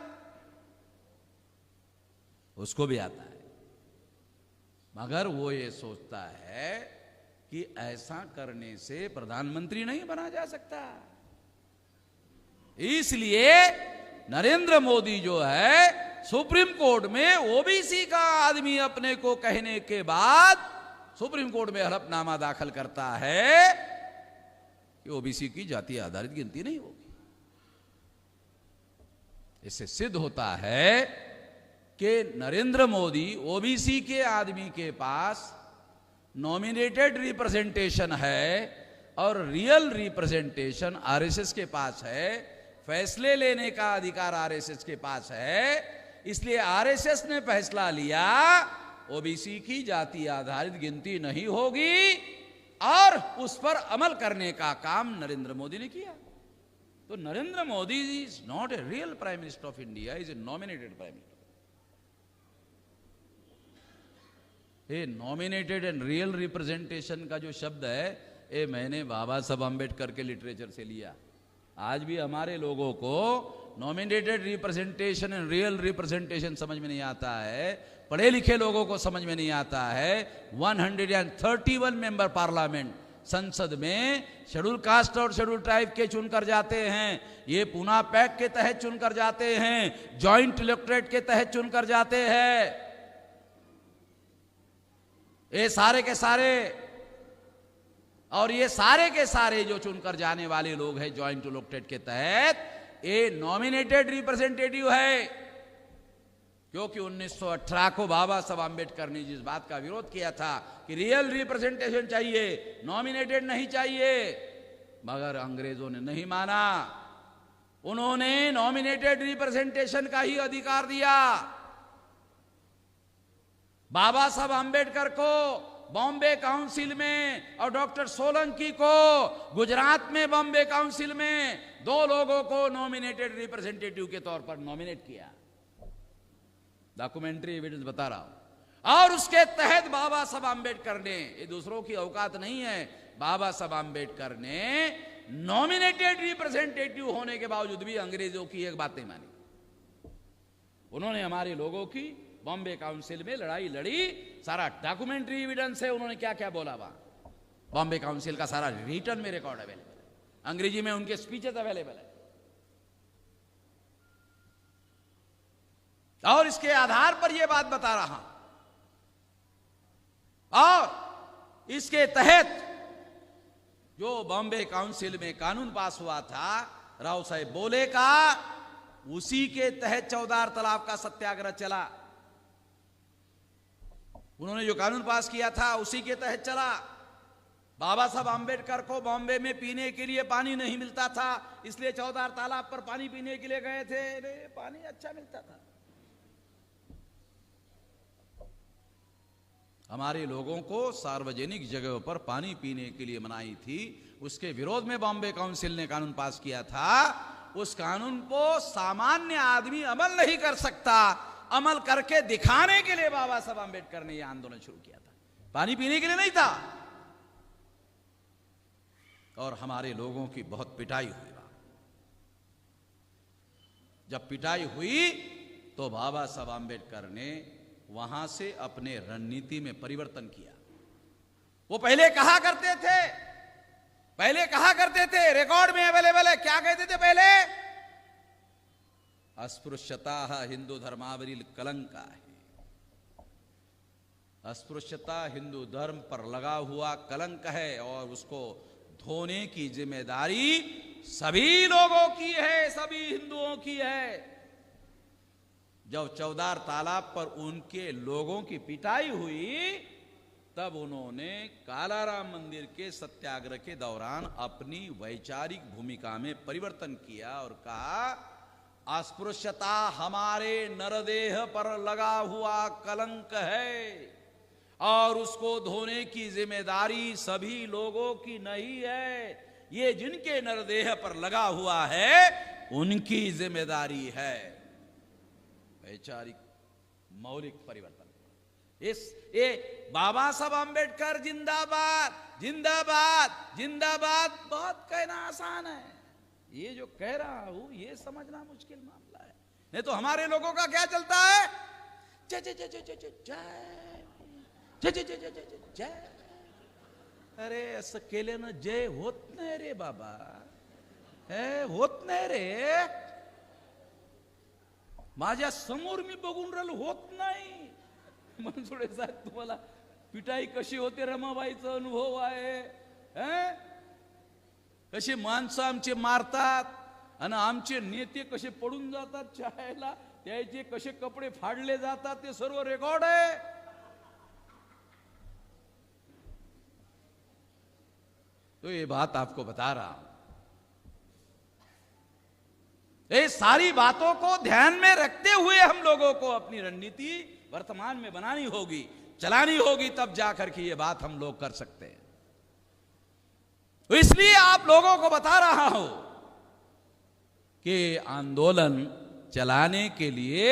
उसको भी आता है, मगर वो ये सोचता है कि ऐसा करने से प्रधानमंत्री नहीं बना जा सकता। इसलिए नरेंद्र मोदी जो है सुप्रीम कोर्ट में ओबीसी का आदमी अपने को कहने के बाद सुप्रीम कोर्ट में हलफनामा दाखिल करता है कि ओबीसी की जाति आधारित गिनती नहीं होगी। इससे सिद्ध होता है कि नरेंद्र मोदी ओबीसी के आदमी के पास नॉमिनेटेड रिप्रेजेंटेशन है और रियल रिप्रेजेंटेशन आरएसएस के पास है। फैसले लेने का अधिकार आरएसएस के पास है। इसलिए आरएसएस ने फैसला लिया ओबीसी की जाति आधारित गिनती नहीं होगी और उस पर अमल करने का काम नरेंद्र मोदी ने किया। तो Narendra Modi is not a real prime minister of India, is a nominated prime minister. ये नॉमिनेटेड एंड रियल रिप्रेजेंटेशन का जो शब्द है ये मैंने बाबा साहब अम्बेडकर के लिटरेचर से लिया। आज भी हमारे लोगों को nominated representation and real representation समझ में नहीं आता है। पढ़े लिखे लोगों को समझ में नहीं आता है। 131 मेंबर पार्लियामेंट संसद में शेड्यूल कास्ट और शेड्यूल ट्राइब के चुनकर जाते हैं। ये पूना पैक्ट के तहत चुनकर जाते हैं, जॉइंट इलेक्टोरेट के तहत चुनकर जाते हैं। ये सारे के सारे और ये सारे के सारे जो चुनकर जाने वाले लोग हैं जॉइंट इलेक्टोरेट के तहत, ये नॉमिनेटेड रिप्रेजेंटेटिव है। क्योंकि 1918 को बाबा साहब आम्बेडकर ने जिस बात का विरोध किया था कि रियल रिप्रेजेंटेशन चाहिए, नॉमिनेटेड नहीं चाहिए, मगर अंग्रेजों ने नहीं माना। उन्होंने नॉमिनेटेड रिप्रेजेंटेशन का ही अधिकार दिया। बाबा साहब आम्बेडकर को बॉम्बे काउंसिल में और डॉक्टर सोलंकी को गुजरात में बॉम्बे काउंसिल में 2 लोगों को नॉमिनेटेड रिप्रेजेंटेटिव के तौर पर नॉमिनेट किया। डॉक्यूमेंट्री एविडेंस बता रहा हूं। और उसके तहत बाबा साहब आम्बेडकर ने, ये दूसरों की औकात नहीं है, बाबा साहब आम्बेडकर ने नॉमिनेटेड रिप्रेजेंटेटिव होने के बावजूद भी अंग्रेजों की एक बात नहीं मानी। उन्होंने हमारे लोगों की बॉम्बे काउंसिल में लड़ाई लड़ी। सारा डॉक्यूमेंट्री एविडेंस है उन्होंने क्या क्या बोला वहां। बॉम्बे काउंसिल का सारा रिटर्न में रिकॉर्ड अवेलेबल है, अंग्रेजी में उनके स्पीचेस अवेलेबल है। और इसके आधार पर यह बात बता रहा हूं। और इसके तहत जो बॉम्बे काउंसिल में कानून पास हुआ था राव साहेब बोले का, उसी के तहत चौदार तालाब का सत्याग्रह चला। उन्होंने जो कानून पास किया था उसी के तहत चला। बाबा साहब आम्बेडकर को बॉम्बे में पीने के लिए पानी नहीं मिलता था, इसलिए चौधार तालाब पर पानी पीने के लिए गए थे। अरे पानी अच्छा मिलता था। हमारे लोगों को सार्वजनिक जगहों पर पानी पीने के लिए मनाही थी, उसके विरोध में बॉम्बे काउंसिल ने कानून पास किया था। उस कानून को सामान्य आदमी अमल नहीं कर सकता, अमल करके दिखाने के लिए बाबा साहब आम्बेडकर ने यह आंदोलन शुरू किया था। पानी पीने के लिए नहीं था। और हमारे लोगों की बहुत पिटाई हुई। जब पिटाई हुई तो बाबा साहब आम्बेडकर ने वहां से अपने रणनीति में परिवर्तन किया। वो पहले कहा करते थे, रिकॉर्ड में अवेलेबल है, क्या कहते थे पहले? अस्पृश्यता हिंदू धर्मावली कलंक है। अस्पृश्यता हिंदू धर्म पर लगा हुआ कलंक है और उसको धोने की जिम्मेदारी सभी लोगों की है, सभी हिंदुओं की है। जब चौधार तालाब पर उनके लोगों की पिटाई हुई, तब उन्होंने कालाराम मंदिर के सत्याग्रह के दौरान अपनी वैचारिक भूमिका में परिवर्तन किया और कहा, अस्पृश्यता हमारे नरदेह पर लगा हुआ कलंक है और उसको धोने की जिम्मेदारी सभी लोगों की नहीं है। ये जिनके नरदेह पर लगा हुआ है उनकी जिम्मेदारी है। वैचारिक मौलिक परिवर्तन। ये बाबा साहब आम्बेडकर जिंदाबाद जिंदाबाद जिंदाबाद बहुत कहना आसान है, ये जो कह रहा हूं ये समझना मुश्किल मामला है। नहीं तो हमारे लोगों का क्या चलता है? जय जय जय जय जय जय जय जय जय जय जय जय। अरे असं केल्यानं जय होत नाही रे बाबा, होत नाही रे। माझ्या समोर मी बघून राहिलो, होत नाही। मनसुडे साहेब, तुम्हाला पिटाई कशी होते रमाबाईचा अनुभव आहे? कशी माणसं आमचे मारतात आणि आमचे नेते कसे पडून जातात चायला, त्याचे कसे कपडे फाडले जातात, ते सर्व रेकॉर्ड आहे। तो ये बात आपको बता रहा हूं। ये सारी बातों को ध्यान में रखते हुए हम लोगों को अपनी रणनीति वर्तमान में बनानी होगी, चलानी होगी, तब जाकर के ये बात हम लोग कर सकते हैं। तो इसलिए आप लोगों को बता रहा हूं कि आंदोलन चलाने के लिए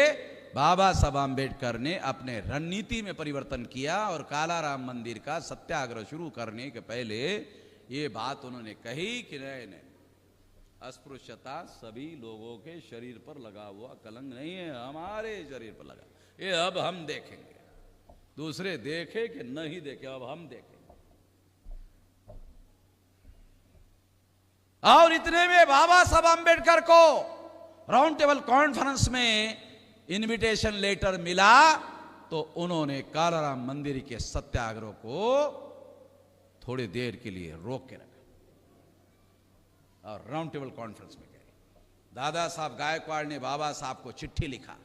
बाबा साहब आम्बेडकर ने अपने रणनीति में परिवर्तन किया और कालाराम मंदिर का सत्याग्रह शुरू करने के पहले ये बात उन्होंने कही कि नहीं, अस्पृश्यता सभी लोगों के शरीर पर लगा हुआ कलंक नहीं है, हमारे शरीर पर लगा। ये अब हम देखेंगे, दूसरे देखे कि नहीं देखे, अब हम देखेंगे। और इतने में बाबा साहब आम्बेडकर को राउंड टेबल कॉन्फ्रेंस में इनविटेशन लेटर मिला, तो उन्होंने कालाराम मंदिर के सत्याग्रह को थोड़ी देर के लिए रोक के रखा और राउंड टेबल कॉन्फ्रेंस में गए। दादा साहब गायकवाड़ ने बाबा साहब को चिट्ठी लिखा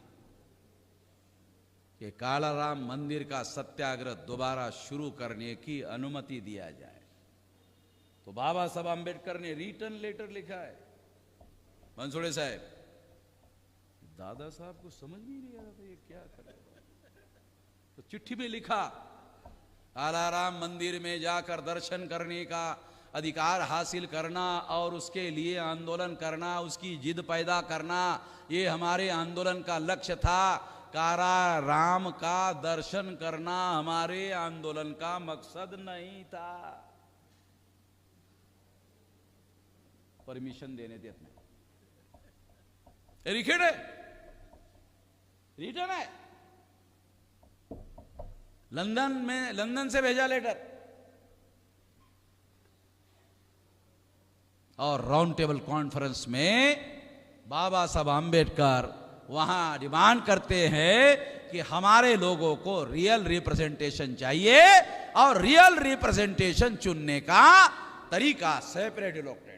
कि कालाराम मंदिर का सत्याग्रह दोबारा शुरू करने की अनुमति दिया जाए। तो बाबा साहब आम्बेडकर ने रिटर्न लेटर लिखा है। मनसुड़े साहब, दादा साहब को समझ नहीं आ रहा था ये क्या कर रहे, तो चिट्ठी में लिखा, कालाराम मंदिर में जाकर दर्शन करने का अधिकार हासिल करना और उसके लिए आंदोलन करना, उसकी जिद पैदा करना, ये हमारे आंदोलन का लक्ष्य था। कालाराम का दर्शन करना हमारे आंदोलन का मकसद नहीं था। परमिशन देने देते नहीं, रिकॉर्ड है, रिटर्न है, लंदन से भेजा लेटर। और राउंड टेबल कॉन्फ्रेंस में बाबा साहब आम्बेडकर वहां डिमांड करते हैं कि हमारे लोगों को रियल रिप्रेजेंटेशन चाहिए और रियल रिप्रेजेंटेशन चुनने का तरीका सेपरेट इलेक्टेड।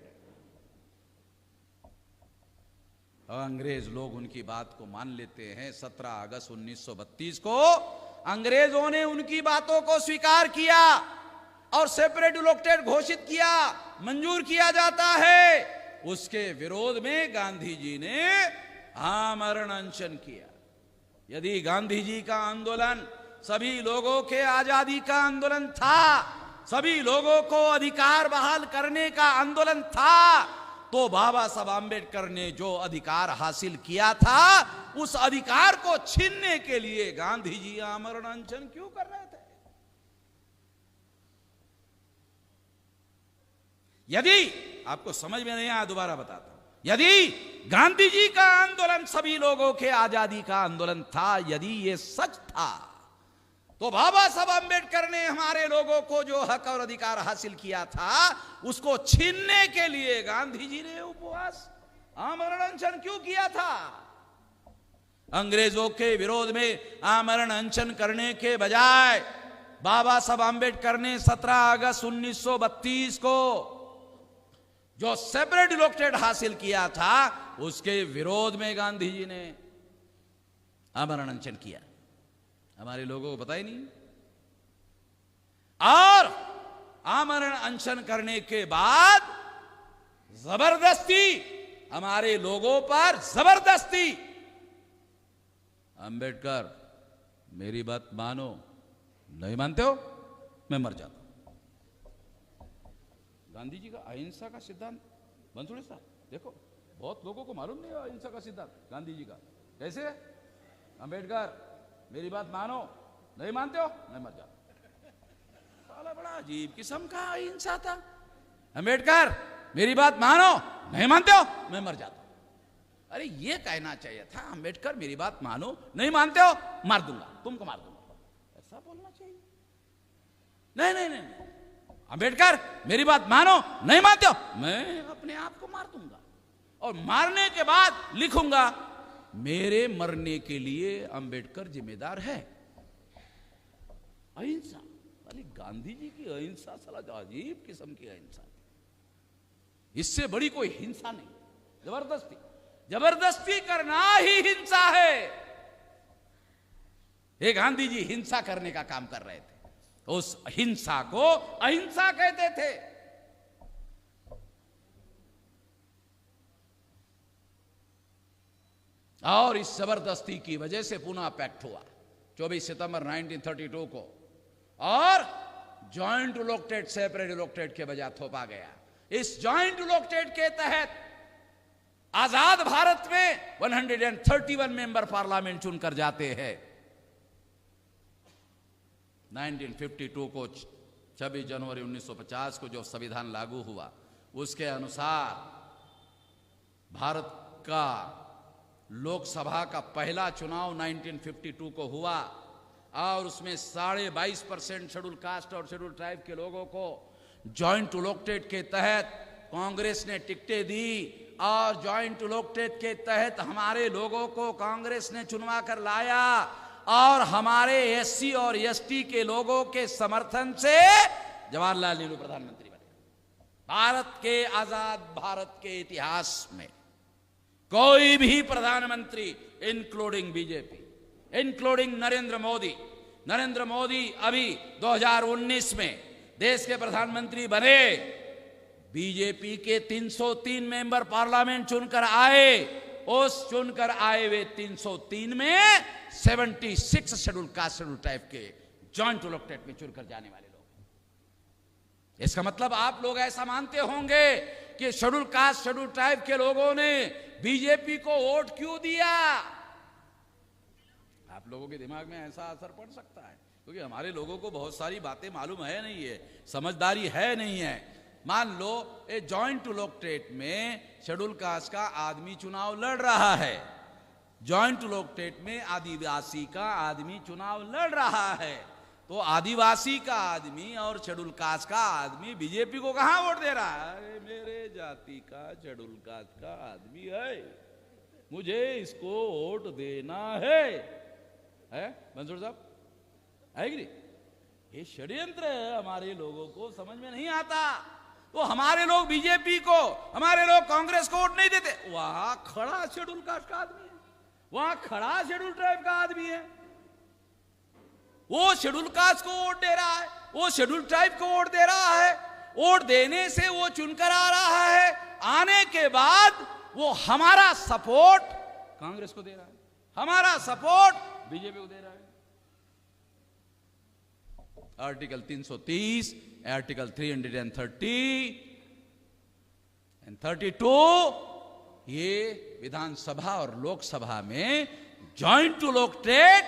अंग्रेज लोग उनकी बात को मान लेते हैं। 17 अगस्त 1932 को अंग्रेजों ने उनकी बातों को स्वीकार किया। और सेपरेट इलेक्टेड घोषित किया, मंजूर किया जाता है, उसके विरोध में गांधी जी ने आमरण अनशन किया। यदि गांधी जी का आंदोलन सभी लोगों के आजादी का आंदोलन था, सभी लोगों को अधिकार बहाल करने का आंदोलन था, तो बाबा साहब आम्बेडकर ने जो अधिकार हासिल किया था, उस अधिकार को छीनने के लिए गांधी जी आमरण अनशन क्यों कर रहे थे? यदि आपको समझ में नहीं आया, दोबारा बताता हूं, यदि गांधी जी का आंदोलन सभी लोगों के आजादी का आंदोलन था, यदि ये सच था, तो बाबा साहब आम्बेडकर ने हमारे लोगों को जो हक और अधिकार हासिल किया था, उसको छीनने के लिए गांधी जी ने उपवास आमरण अनशन क्यों किया था? अंग्रेजों के विरोध में आमरण अनशन करने के बजाय बाबा साहब आम्बेडकर ने 17 अगस्त 1932 को जो सेपरेट इलेक्टेड हासिल किया था, उसके विरोध में गांधी जी ने आमरण अनशन किया। हमारे लोगों को पता ही नहीं। और आमरण अनशन करने के बाद जबरदस्ती हमारे लोगों पर जबरदस्ती, अंबेडकर मेरी बात मानो, नहीं मानते हो मैं मर जाता हूं। गांधी जी का अहिंसा का सिद्धांत, बंसुड़े साहब देखो, बहुत लोगों को मालूम नहीं है अहिंसा का सिद्धांत गांधी जी का। कैसे? अंबेडकर मेरी बात मानो, नहीं मानते हो मैं मर जाता। साला बड़ा अजीब किस्म का अहिंसा था। अंबेडकर मेरी बात मानो, नहीं मानते हो मैं मर जाता। अरे ये कहना चाहिए था, अंबेडकर मेरी बात मानो, नहीं मानते हो मार दूंगा, तुमको मार दूंगा, ऐसा बोलना चाहिए। नहीं नहीं नहीं, अंबेडकर मेरी बात मानो, नहीं मानते हो मैं अपने आप को मार दूंगा, और मारने के बाद लिखूंगा मेरे मरने के लिए अंबेडकर जिम्मेदार है। अहिंसा, अरे गांधी जी की अहिंसा साला अजीब किस्म की अहिंसा, इससे बड़ी कोई हिंसा नहीं। जबरदस्ती, जबरदस्ती करना ही हिंसा है। ये गांधी जी हिंसा करने का काम कर रहे थे, उस हिंसा को अहिंसा कहते थे। और इस जबरदस्ती की वजह से पुनः पैक्ट हुआ 24 सितंबर 1932 को, और जॉइंट इलेक्टेड सेपरेट इलेक्टेड के बजाय थोपा गया। इस जॉइंट इलेक्टेड के तहत आजाद भारत में 131 मेंबर पार्लियामेंट चुनकर जाते हैं। 1952 को 26 जनवरी 1950 को जो संविधान लागू हुआ, उसके अनुसार भारत का लोकसभा का पहला चुनाव 1952 को हुआ, और उसमें 22.5% शेड्यूल कास्ट और शेड्यूल ट्राइब के लोगों को जॉइंट इलेक्टेड के तहत कांग्रेस ने टिकटें दी, और जॉइंट इलेक्टेड के तहत हमारे लोगों को कांग्रेस ने चुनवा कर लाया, और हमारे एससी और एसटी के लोगों के समर्थन से जवाहरलाल नेहरू प्रधानमंत्री बने। भारत के आजाद भारत के इतिहास में कोई भी प्रधानमंत्री, including BJP, including Narendra Modi अभी 2019 में देश के प्रधानमंत्री बने, बीजेपी के 303 मेंबर पार्लियामेंट चुनकर आए। उस चुनकर आए वे 303 में 76 शेड्यूल कास्ट शेड्यूल टाइप के जॉइंट इलेक्टेड में चुनकर जाने वाले लोग। इसका मतलब आप लोग ऐसा मानते होंगे कि शेड्यूल कास्ट शेड्यूल ट्राइब के लोगों ने बीजेपी को वोट क्यों दिया? आप लोगों के दिमाग में ऐसा असर पड़ सकता है, क्योंकि हमारे लोगों को बहुत सारी बातें मालूम है नहीं है, समझदारी है नहीं है। मान लो ये जॉइंट इलेक्टेड में शेड्यूल कास्ट का आदमी चुनाव लड़ रहा है, जॉइंट इलेक्टेड में आदिवासी का आदमी चुनाव लड़ रहा है, तो आदिवासी का आदमी और शेड्यूल कास्ट का आदमी बीजेपी को कहां वोट दे रहा है? अरे मेरे जाति का शेड्यूल कास्ट का आदमी है, मुझे इसको वोट देना है मंसूर साहब, है कि नहीं? ये षड्यंत्र है, हमारे लोगों को समझ में नहीं आता। तो हमारे लोग बीजेपी को, हमारे लोग कांग्रेस को वोट नहीं देते। वहां खड़ा शेड्यूल कास्ट का आदमी है, वहां खड़ा शेड्यूल ट्राइब का आदमी है, वो शेड्यूल कास्ट को वोट दे रहा है, वो शेड्यूल ट्राइब को वोट दे रहा है, वोट देने से वो चुनकर आ रहा है, आने के बाद वो हमारा सपोर्ट कांग्रेस को दे रहा है, हमारा सपोर्ट बीजेपी को दे रहा है। आर्टिकल 330, आर्टिकल 330 एंड 32, ये विधानसभा और लोकसभा में जॉइंट टू लोक ट्रेड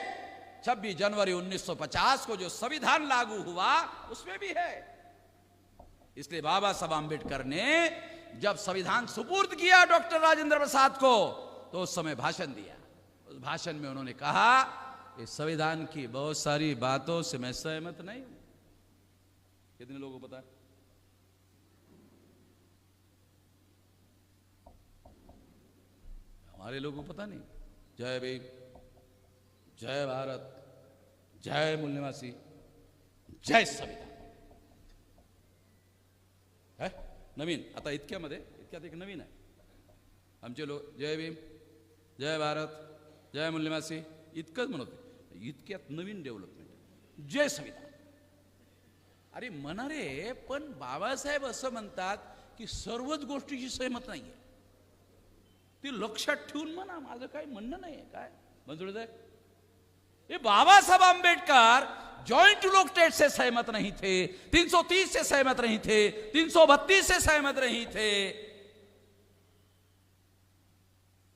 26 जनवरी 1950 को जो संविधान लागू हुआ उसमें भी है। इसलिए बाबा साहब आंबेडकर ने जब संविधान सुपुर्द किया डॉक्टर राजेंद्र प्रसाद को, तो उस समय भाषण दिया। उस भाषण में उन्होंने कहा इस संविधान की बहुत सारी बातों से मैं सहमत नहीं हूं। कितने लोगों को पता है? हमारे लोगों को पता नहीं। जय भीम, जय भारत, जय मूल निवासी, जय संविधान है नवीन। आता इतक्यात एक नवीन आहे आमचे लोक जय भीम, जय भारत, जय मूल निवासी इतकंच म्हणत. इतक्यात नवीन डेव्हलपमेंट जय संविधान. अरे म्हणा रे, पण बाबासाहेब असं म्हणतात की सर्वच गोष्टीशी सहमत नाहीये. ते लक्षात ठेवून म्हणा, माझं काही म्हणणं नाहीये. काय मंजुळ साहेब, ये बाबा साहब आंबेडकर जॉइंट लोक ट्रेड से सहमत नहीं थे, 330 से सहमत नहीं थे, 332 से सहमत नहीं थे.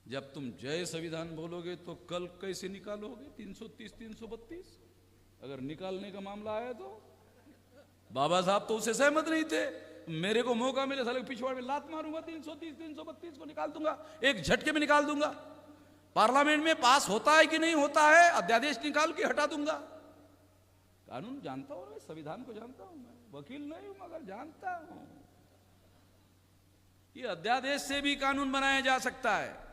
जब तुम जय संविधान बोलोगे तो कल कैसे निकालोगे 330 332? अगर निकालने का मामला आया तो बाबा साहब तो उससे सहमत नहीं थे. मेरे को मौका मिले साले पिछवाड़ में लात मारूंगा, 330 332 को निकाल दूंगा, एक झटके में निकाल दूंगा. पार्लियामेंट में पास होता है कि नहीं होता है, अध्यादेश निकाल के हटा दूंगा. कानून जानता हूं मैं, संविधान को जानता हूं मैं, वकील नहीं हूं मगर जानता हूं. ये अध्यादेश से भी कानून बनाया जा सकता है.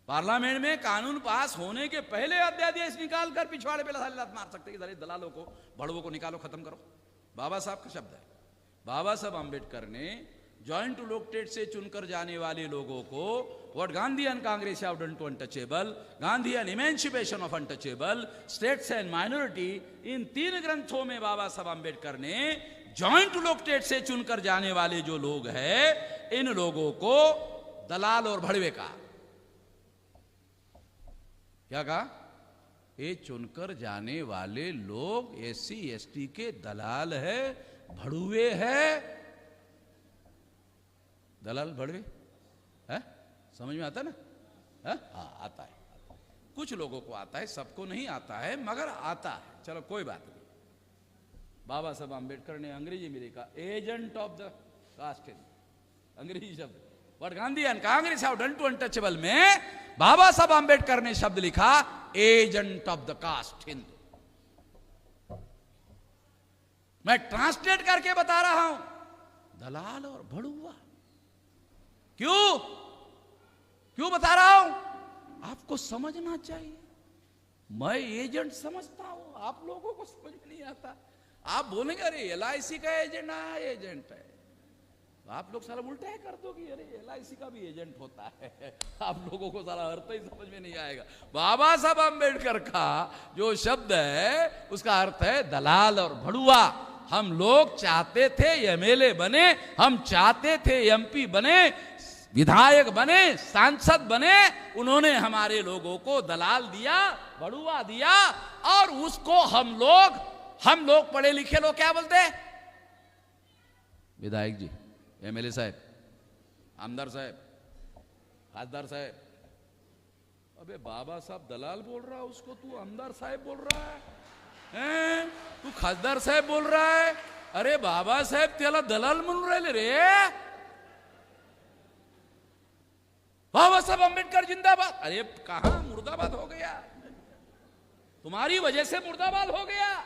पार्लियामेंट में कानून पास होने के पहले अध्यादेश निकालकर पिछवाड़े पे लात मार सकते हैं. दलालों को, बड़वों को निकालो, खत्म करो. बाबा साहब का शब्द है. बाबा साहब आंबेडकर ने जॉइंट टू लोक ट्रेड से चुनकर जाने वाले लोगों को what Gandhi and Congress have done to untouchable, Gandhi and emancipation of untouchable, states and minority, in 3 ग्रंथों में बाबा साहब आंबेडकर ने जॉइंट टू लोक ट्रेड से चुनकर जाने वाले जो लोग हैं, इन लोगों को दलाल और भड़वे का क्या कहा? ये चुनकर जाने वाले लोग SC ST के दलाल है, भड़ुए है. दलाल भड़वे है, समझ में आता है ना? है? हाँ, आता है. कुछ लोगों को आता है, सबको नहीं आता है, मगर आता है. चलो कोई बात नहीं. बाबा साहब आंबेडकर ने अंग्रेजी में लिखा एजेंट ऑफ द कास्ट, अंग्रेजी शब्द. What Gandhi and Congress have done to untouchable में बाबा साहब आंबेडकर ने शब्द लिखा agent of the caste Hindu. मैं ट्रांसलेट करके बता रहा हूं. दलाल और भड़ुआ. क्यों बता रहा हूं? आपको समझना चाहिए. मैं एजेंट समझता हूं, आप लोगों को समझ में नहीं आता. आप बोलेंगे अरे LIC का एजेंट है. आप लोग सारा उल्टा है कर दो कि अरे LIC का भी एजेंट होता है. आप लोगों को सारा अर्थ ही समझ में नहीं आएगा. बाबा साहब आंबेडकर का जो शब्द है उसका अर्थ है दलाल और भड़ुआ. हम लोग चाहते थे MLA बने, हम चाहते थे MP बने, विधायक बने, सांसद बने. उन्होंने हमारे लोगों को दलाल दिया, भड़ुआ दिया, और उसको हम लोग पढ़े लिखे लोग क्या बोलते हैं? विधायक जी, MLA साहब, आमदार साहब, खासदार साहब. अबे बाबा साहब दलाल बोल रहा है, उसको तू आमदार साहब बोल रहा है, तू खासदार साहब बोल रहा है. अरे बाबा साहेब त्याला दलाल म्हणून राहिले रे. बाबा साहब आंबेडकर जिंदाबाद. अरे कहां मुर्दाबाद हो गया? तुम्हारी वजह से मुर्दाबाद हो गया.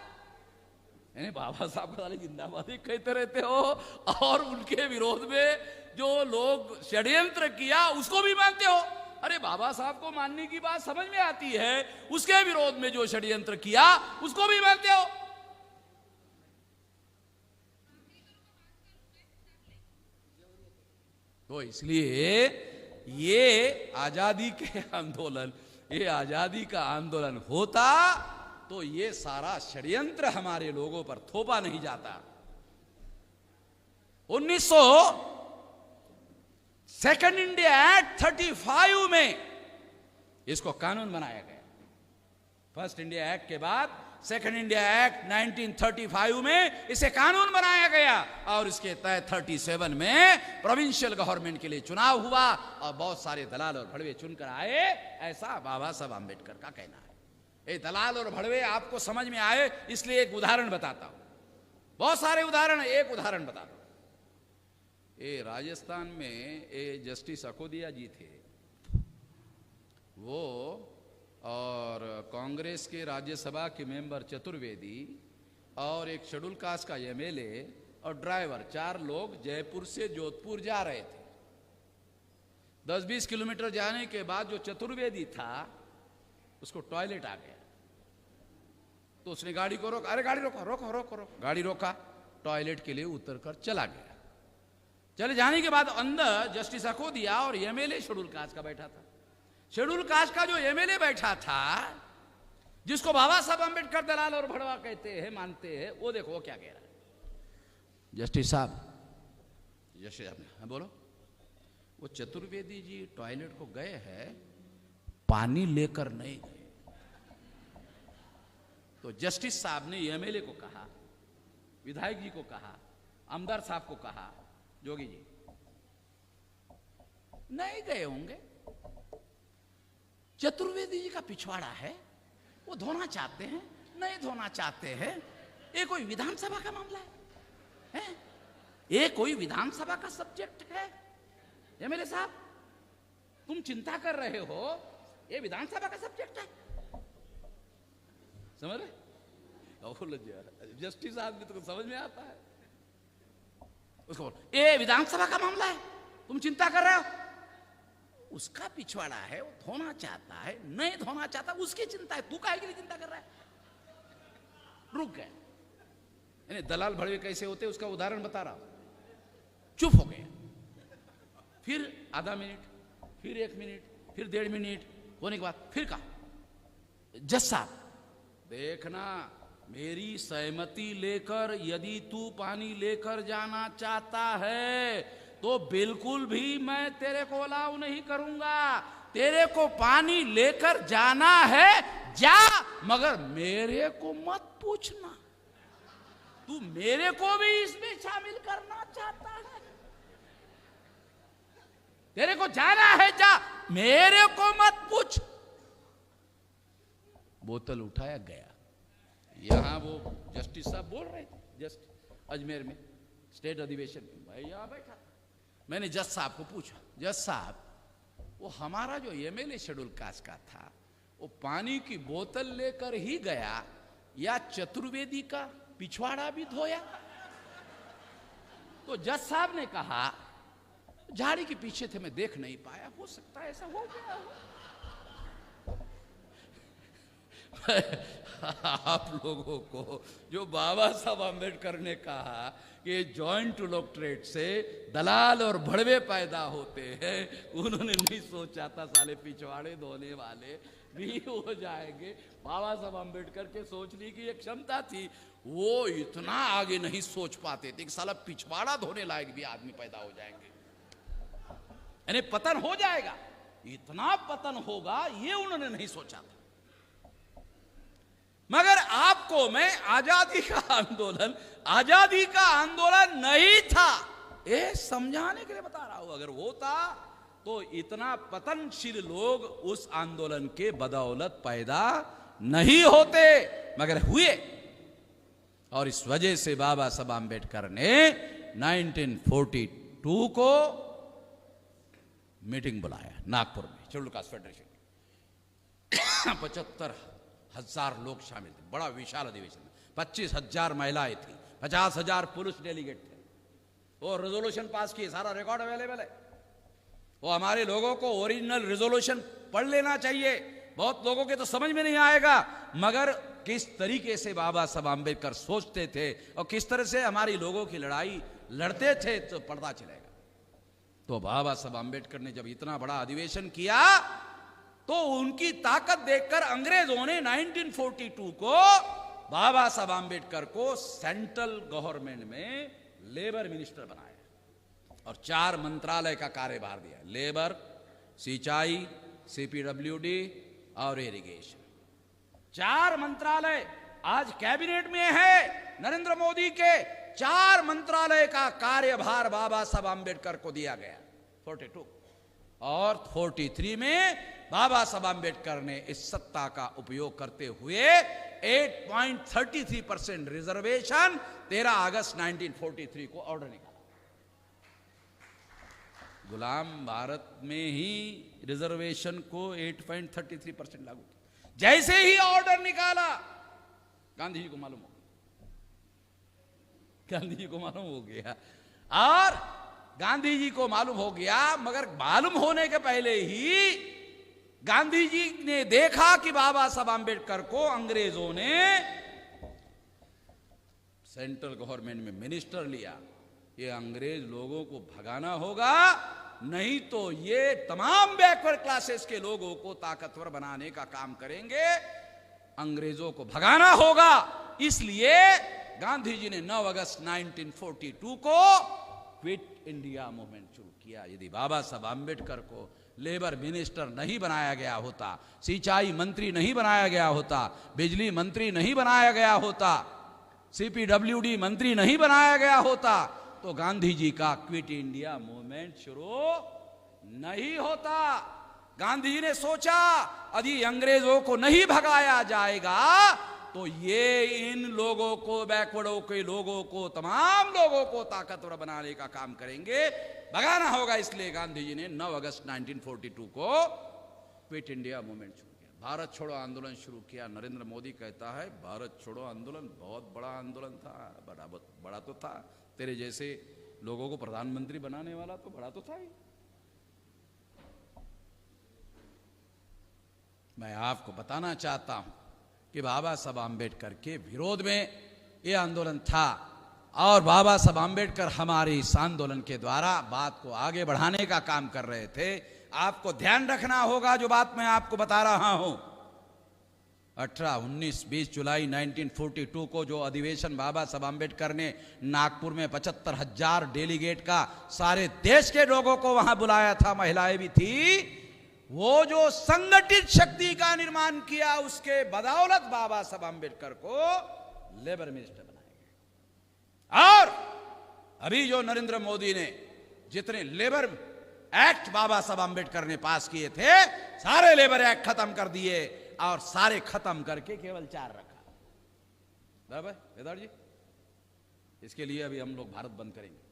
बाबा साहब का जिंदाबाद ही कहते रहते हो, और उनके विरोध में जो लोग षड्यंत्र किया उसको भी मानते हो. अरे बाबा साहब को मानने की बात समझ में आती है, उसके विरोध में जो षड्यंत्र किया उसको भी मानते हो. तो इसलिए ये आजादी का आंदोलन होता तो ये सारा षड्यंत्र हमारे लोगों पर थोपा नहीं जाता। 1900 सेकंड इंडिया एक्ट 35 में इसको कानून बनाया गया। फर्स्ट इंडिया एक्ट के बाद सेकंड इंडिया एक्ट 1935 में इसे कानून बनाया गया और इसके तहत 37 में प्रोविंशियल गवर्नमेंट के लिए चुनाव हुआ और बहुत सारे दलाल और भड़वे चुनकर आए, ऐसा बाबा साहब आंबेडकर का कहना है। ये दलाल और भड़वे आपको समझ में आए इसलिए एक उदाहरण बताता हूं, बहुत सारे उदाहरण, एक उदाहरण बताता हूं। ये राजस्थान में ये जस्टिस अकोदिया जी थे, वो और कांग्रेस के राज्यसभा के मेंबर चतुर्वेदी और एक शेड्यूल कास्ट का एमएलए और ड्राइवर, 4 लोग जयपुर से जोधपुर जा रहे थे। 10-20 किलोमीटर जाने के बाद जो चतुर्वेदी था उसको टॉयलेट आ गया, तो उसने गाड़ी को रोका, अरे गाड़ी रोको रोको रोको रोको, गाड़ी रोका, टॉयलेट के लिए उतरकर चला गया। चले जाने के बाद अंदर जस्टिस अकोदिया और एमएलए शेड्यूल कास्ट का बैठा था। शेड्यूल कास्ट का जो एमएलए बैठा था, जिसको बाबा साहब अम्बेडकर दलाल और भड़वा कहते हैं, मानते हैं, वो देखो वो क्या कह रहा है। जस्टिस साहब, जस्टिस साहब ने बोलो, वो चतुर्वेदी जी टॉयलेट को गए हैं, पानी लेकर नहीं गए। तो जस्टिस साहब ने एमएलए को कहा, विधायक जी को कहा, आमदार साहब को कहा, जोगी जी नहीं गए होंगे, चतुर्वेदी जी का पिछवाड़ा है, वो धोना चाहते हैं, नहीं धोना चाहते हैं, ये कोई विधानसभा का मामला है? ये कोई विधानसभा का सब्जेक्ट है? एमएलए साहब, तुम चिंता कर रहे हो, ये विधानसभा का सब्जेक्ट है, समझ रहे? जस्टिस आदमी तो समझ में आता है उसको, बोल ये विधानसभा का मामला है, तुम चिंता कर रहे हो, उसका पिछवाड़ा है, वो धोना चाहता है, नहीं धोना चाहता, उसकी चिंता है, तू काहे के लिए चिंता कर रहा है? रुक गए। यानी दलाल भड़वे कैसे होते उसका उदाहरण बता रहा हूं। चुप हो गए, फिर आधा मिनट, फिर 1 मिनट, फिर 1.5 मिनट होने के बाद फिर कहा, जज साहब देखना, मेरी सहमति लेकर यदि तू पानी लेकर जाना चाहता है तो बिल्कुल भी मैं तेरे को अलाउ नहीं करूंगा, तेरे को पानी लेकर जाना है जा, मगर मेरे को मत पूछना, तू मेरे को भी इसमें शामिल करना चाहता है, तेरे को जाना है जा, मेरे को मत पूछ। बोतल उठाया गया। यहां वो जस्टिस साहब बोल रहे थे, जस्ट अजमेर में स्टेट अधिवेशन में, भाई यहां बैठा था। मैंने जज साहब को पूछा, जज साहब वो हमारा जो एमएलए शेड्यूल कास्ट का था, वो पानी की बोतल लेकर ही गया या चतुर्वेदी का पिछवाड़ा भी धोया? तो जज साहब ने कहा, झाड़ी के पीछे थे, मैं देख नहीं पाया, हो सकता है ऐसा हो गया हो। आप लोगों को जो बाबा साहब आंबेडकर ने कहा कि जॉइंट इलेक्टोरेट से दलाल और भड़वे पैदा होते हैं, उन्होंने नहीं सोचा था साले पिछवाड़े धोने वाले भी हो जाएंगे। बाबा साहब आंबेडकर के सोचने की एक क्षमता थी, वो इतना आगे नहीं सोच पाते थे कि साला पिछवाड़ा धोने लायक भी आदमी पैदा हो जाएंगे, यानी पतन हो जाएगा, इतना पतन होगा ये उन्होंने नहीं सोचा था। मगर आपको मैं आजादी का आंदोलन नहीं था ये समझाने के लिए बता रहा हूं। अगर होता तो इतना पतनशील लोग उस आंदोलन के बदौलत पैदा नहीं होते, मगर हुए। और इस वजह से बाबा साहब आंबेडकर ने 1942 को मीटिंग बुलाया नागपुर में, शेड्यूल कास्ट फेडरेशन। 75,000 लोग शामिल थे, बड़ा विशाल अधिवेशन। 25,000 महिलाएं थी, 50,000 पुरुष डेलीगेट थे। वो रेजोल्यूशन पास किए, सारा रिकॉर्ड अवेलेबल है। वो हमारे लोगों को ओरिजिनल रेजोल्यूशन पढ़ लेना चाहिए, बहुत लोगों के तो समझ में नहीं आएगा, मगर किस तरीके से बाबा साहब आंबेडकर सोचते थे और किस तरह से हमारी लोगों की लड़ाई लड़ते थे तो पता चलेगा। तो बाबा साहब आंबेडकर ने जब इतना बड़ा अधिवेशन किया तो उनकी ताकत देखकर अंग्रेजों ने 1942 को बाबा साहब आम्बेडकर को सेंट्रल गवर्नमेंट में लेबर मिनिस्टर बनाया और 4 मंत्रालय का कार्यभार दिया, लेबर, सिंचाई, सीपीडब्ल्यूडी और इरिगेशन। 4 मंत्रालय आज कैबिनेट में है। नरेंद्र मोदी के 4 मंत्रालय का कार्यभार बाबा साहब आम्बेडकर को दिया गया 42 और 43 में बाबा साहब आम्बेडकर ने इस सत्ता का उपयोग करते हुए 8.33% रिजर्वेशन 13 अगस्त 1943 को ऑर्डर निकाला। गुलाम भारत में ही रिजर्वेशन को 8.33% लागू किया। जैसे ही ऑर्डर निकाला गांधी जी को मालूम हो गया, गांधी जी को मालूम हो गया और गांधी जी को मालूम हो गया, मगर मालूम होने के पहले ही गांधी जी ने देखा कि बाबा साहब आम्बेडकर को अंग्रेजों ने सेंट्रल गवर्नमेंट में मिनिस्टर लिया। ये अंग्रेज लोगों को भगाना होगा, नहीं तो ये तमाम बैकवर्ड क्लासेस के लोगों को ताकतवर बनाने का काम करेंगे। अंग्रेजों को भगाना होगा। इसलिए गांधी जी ने 9 अगस्त 1942 को क्विट इंडिया मूवमेंट शुरू किया। यदि बाबा साहब आम्बेडकर को लेबर मिनिस्टर नहीं बनाया गया होता, सिंचाई मंत्री नहीं बनाया गया होता, बिजली मंत्री नहीं बनाया गया होता, सीपीडब्ल्यूडी मंत्री नहीं बनाया गया होता, तो गांधी जी का क्विट इंडिया मूवमेंट शुरू नहीं होता। गांधी जी ने सोचा यदि अंग्रेजों को नहीं भगाया जाएगा तो ये इन लोगों को, बैकवर्डों के लोगों को, तमाम लोगों को ताकतवर बनाने का काम करेंगे, भगाना होगा। इसलिए गांधी जी ने 9 अगस्त 1942 को क्विट इंडिया मूवमेंट शुरू किया, भारत छोड़ो आंदोलन शुरू किया। नरेंद्र मोदी कहता है भारत छोड़ो आंदोलन बहुत बड़ा आंदोलन था। बड़ा तो था, तेरे जैसे लोगों को प्रधानमंत्री बनाने वाला तो बड़ा तो था ही। मैं आपको बताना चाहता हूं कि बाबा साहब आम्बेडकर के विरोध में यह आंदोलन था और बाबा साहब आम्बेडकर हमारे इस आंदोलन के द्वारा बात को आगे बढ़ाने का काम कर रहे थे। आपको ध्यान रखना होगा जो बात मैं आपको बता रहा हूं। 18, 19, 20 जुलाई 1942 को जो अधिवेशन बाबा साहब आम्बेडकर ने नागपुर में 75,000 डेलीगेट का सारे देश के लोगों को वहां बुलाया था, महिलाएं भी थी, वो जो संगठित शक्ति का निर्माण किया उसके बदौलत बाबा साहब आम्बेडकर को लेबर मिनिस्टर बनाया गया। और अभी जो नरेंद्र मोदी ने जितने लेबर एक्ट बाबा साहब आम्बेडकर ने पास किए थे, सारे लेबर एक्ट खत्म कर दिए और सारे खत्म करके केवल 4 रखा। बराबर केदार जी, इसके लिए अभी हम लोग भारत बंद करेंगे।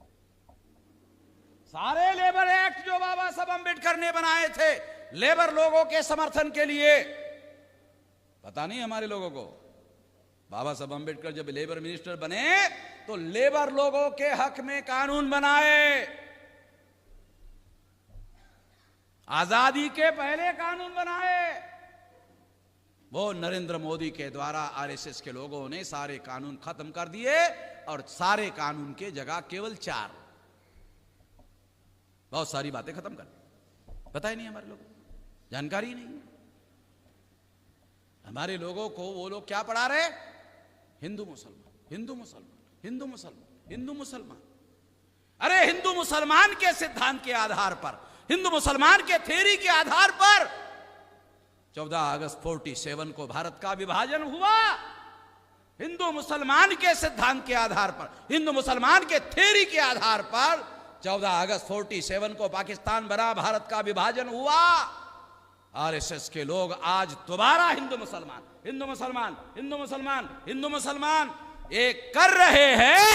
सारे लेबर एक्ट जो बाबा साहब आम्बेडकर ने बनाए थे लेबर लोगों के समर्थन के लिए, पता नहीं हमारे लोगों को, बाबा साहब आम्बेडकर जब लेबर मिनिस्टर बने तो लेबर लोगों के हक में कानून बनाए। आजादी के पहले कानून बनाए। वो नरेंद्र मोदी के द्वारा आरएसएस के लोगों ने सारे कानून खत्म कर दिए और सारे कानून के जगह केवल 4, बहुत सारी बातें खत्म कर दी। पता ही नहीं हमारे लोगों को, जानकारी नहीं है। हमारे लोगों को वो लोग क्या पढ़ा रहे? हिंदू मुसलमान, हिंदू मुसलमान, हिंदू मुसलमान, हिंदू मुसलमान। अरे हिंदू मुसलमान के सिद्धांत के आधार पर, हिंदू मुसलमान के थ्योरी के आधार पर 14 अगस्त 47 को भारत का विभाजन हुआ। हिंदू मुसलमान के सिद्धांत के आधार पर, हिंदू मुसलमान के थ्योरी के आधार पर 14 अगस्त 47 को पाकिस्तान बना, भारत का विभाजन हुआ। आरएसएस के लोग आज दोबारा हिंदू मुसलमान, हिंदू मुसलमान, हिंदू मुसलमान, हिंदू मुसलमान एक कर रहे हैं।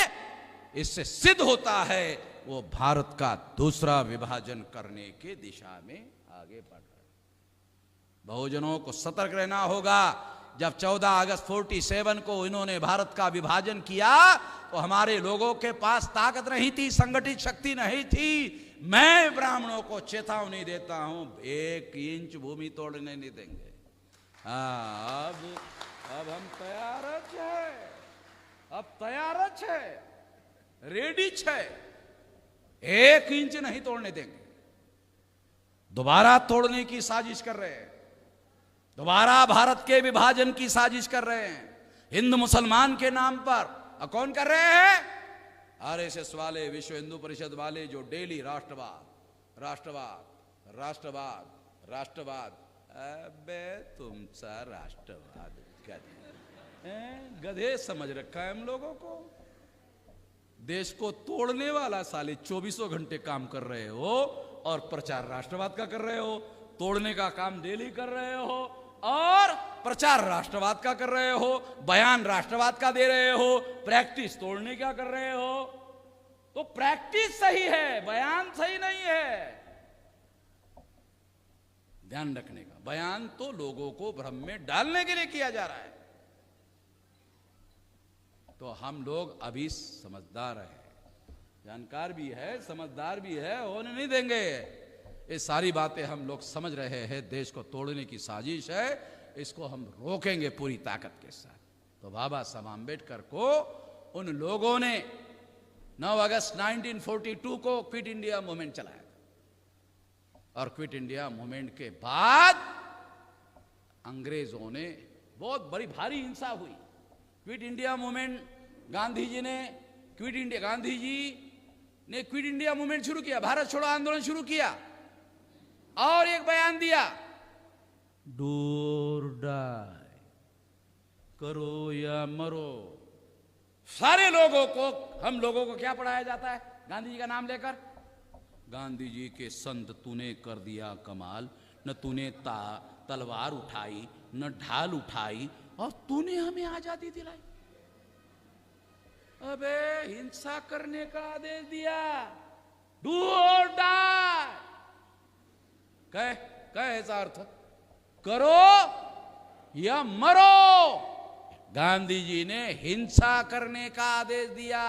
इससे सिद्ध होता है वो भारत का दूसरा विभाजन करने के दिशा में आगे बढ़ रहे हैं। बहुजनों को सतर्क रहना होगा। जब 14 अगस्त 47 को इन्होंने भारत का विभाजन किया तो हमारे लोगों के पास ताकत नहीं थी, संगठित शक्ति नहीं थी। मैं ब्राह्मणों को चेतावनी देता हूं, 1 इंच भूमि तोड़ने नहीं देंगे। अब हम तैयार है, अब तैयार है, रेडी है, 1 इंच नहीं तोड़ने देंगे। दोबारा तोड़ने की साजिश कर रहे हैं। दोबारा भारत के विभाजन की साजिश कर रहे हैं हिंदू मुसलमान के नाम पर। और कौन कर रहे हैं? आरएसएस वाले, विश्व हिंदू परिषद वाले, जो डेली राष्ट्रवाद राष्ट्रवाद राष्ट्रवाद राष्ट्रवाद। अबे तुमसा राष्ट्रवाद गधे समझ रखा है हम लोगों को। देश को तोड़ने वाला साले 24 घंटे काम कर रहे हो और प्रचार राष्ट्रवाद का कर रहे हो। तोड़ने का काम डेली कर रहे हो और प्रचार राष्ट्रवाद का कर रहे हो। बयान राष्ट्रवाद का दे रहे हो, प्रैक्टिस तोड़ने का कर रहे हो। तो प्रैक्टिस सही है, बयान सही नहीं है। ध्यान रखने का, बयान तो लोगों को भ्रम में डालने के लिए किया जा रहा है। तो हम लोग अभी समझदार हैं, जानकार भी है, समझदार भी है, होने नहीं देंगे। ये सारी बातें हम लोग समझ रहे हैं। देश को तोड़ने की साजिश है, इसको हम रोकेंगे पूरी ताकत के साथ। तो बाबा साहब आम्बेडकर को उन लोगों ने 9 अगस्त 1942 को क्विट इंडिया मूवमेंट चलाया और क्विट इंडिया मूवमेंट के बाद अंग्रेजों ने बहुत बड़ी भारी हिंसा हुई। Quit India movement Gandhi ji ने क्विट इंडिया मूवमेंट शुरू किया, भारत छोड़ो आंदोलन शुरू किया और एक बयान दिया, डू और डाई, करो या मरो। सारे लोगों को, हम लोगों को क्या पढ़ाया जाता है गांधी जी का नाम लेकर? गांधी जी के संत तूने कर दिया कमाल, न तूने तलवार उठाई न ढाल उठाई और तूने हमें आजादी दिलाई। अबे हिंसा करने का आदेश दिया, डू और डाई। कह ऐसा अर्थ, करो या मरो। गांधी जी ने हिंसा करने का आदेश दिया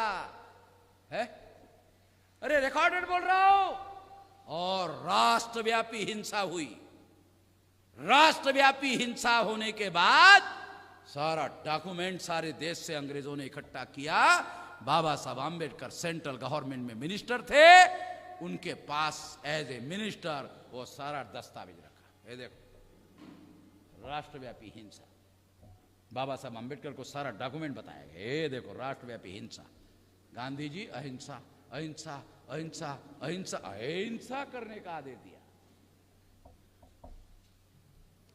है। अरे रिकॉर्डेड बोल रहा हूं। और राष्ट्रव्यापी हिंसा हुई। राष्ट्रव्यापी हिंसा होने के बाद सारा डॉक्यूमेंट सारे देश से अंग्रेजों ने इकट्ठा किया। बाबा साहब आम्बेडकर सेंट्रल गवर्नमेंट में मिनिस्टर थे, उनके पास एज ए मिनिस्टर वो सारा दस्तावेज रखा। ये देखो राष्ट्रव्यापी हिंसा, बाबा साहब आम्बेडकर को सारा डॉक्यूमेंट बताया गया। ये देखो राष्ट्रव्यापी हिंसा, गांधी जी अहिंसा अहिंसा अहिंसा अहिंसा अहिंसा करने का आदेश दिया।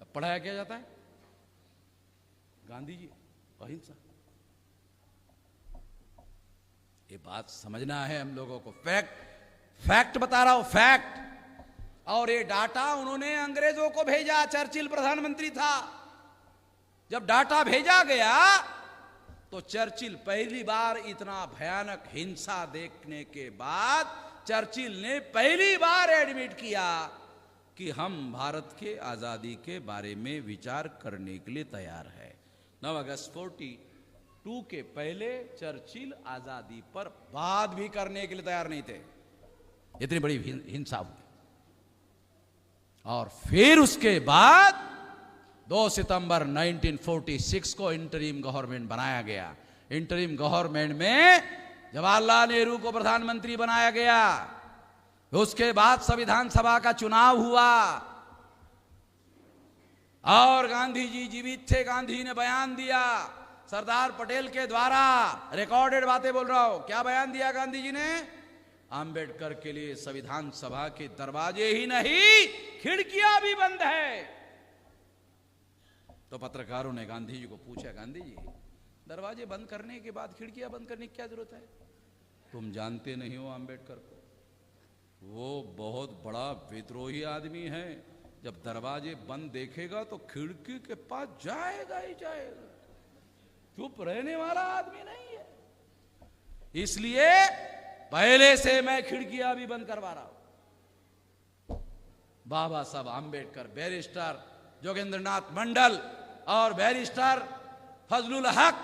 अब पढ़ाया क्या जाता है? गांधी जी अहिंसा। ये बात समझना है हम लोगों को। फैक्ट बता रहा हूं, फैक्ट। और ये डाटा उन्होंने अंग्रेजों को भेजा। चर्चिल प्रधानमंत्री था। जब डाटा भेजा गया तो चर्चिल पहली बार इतना भयानक हिंसा देखने के बाद चर्चिल ने पहली बार एडमिट किया कि हम भारत के आजादी के बारे में विचार करने के लिए तैयार है। 9 अगस्त 42 के पहले चर्चिल आजादी पर बात भी करने के लिए तैयार नहीं थे। इतनी बड़ी हिंसा हुई। और फिर उसके बाद 2 सितंबर 1946 को इंटरिम गवर्नमेंट बनाया गया। इंटरिम गवर्नमेंट में जवाहरलाल नेहरू को प्रधानमंत्री बनाया गया। उसके बाद संविधान सभा का चुनाव हुआ और गांधी जी जीवित थे। गांधी ने बयान दिया सरदार पटेल के द्वारा, रिकॉर्डेड बातें बोल रहा हूं। क्या बयान दिया गांधी जी ने? आम्बेडकर के लिए संविधान सभा के दरवाजे ही नहीं खिड़कियां भी बंद है। तो पत्रकारों ने गांधी जी को पूछा, गांधी जी दरवाजे बंद करने के बाद खिड़कियां बंद करने की क्या जरूरत है? तुम जानते नहीं हो आम्बेडकर को, वो बहुत बड़ा विद्रोही आदमी है। जब दरवाजे बंद देखेगा तो खिड़की के पास जाएगा ही जाएगा। चुप रहने वाला आदमी नहीं है। इसलिए पहले से मैं खिड़कियां भी बंद करवा रहा हूं। बाबा साहब आम्बेडकर, बैरिस्टर जोगेंद्रनाथ मंडल और बैरिस्टर फजलुल हक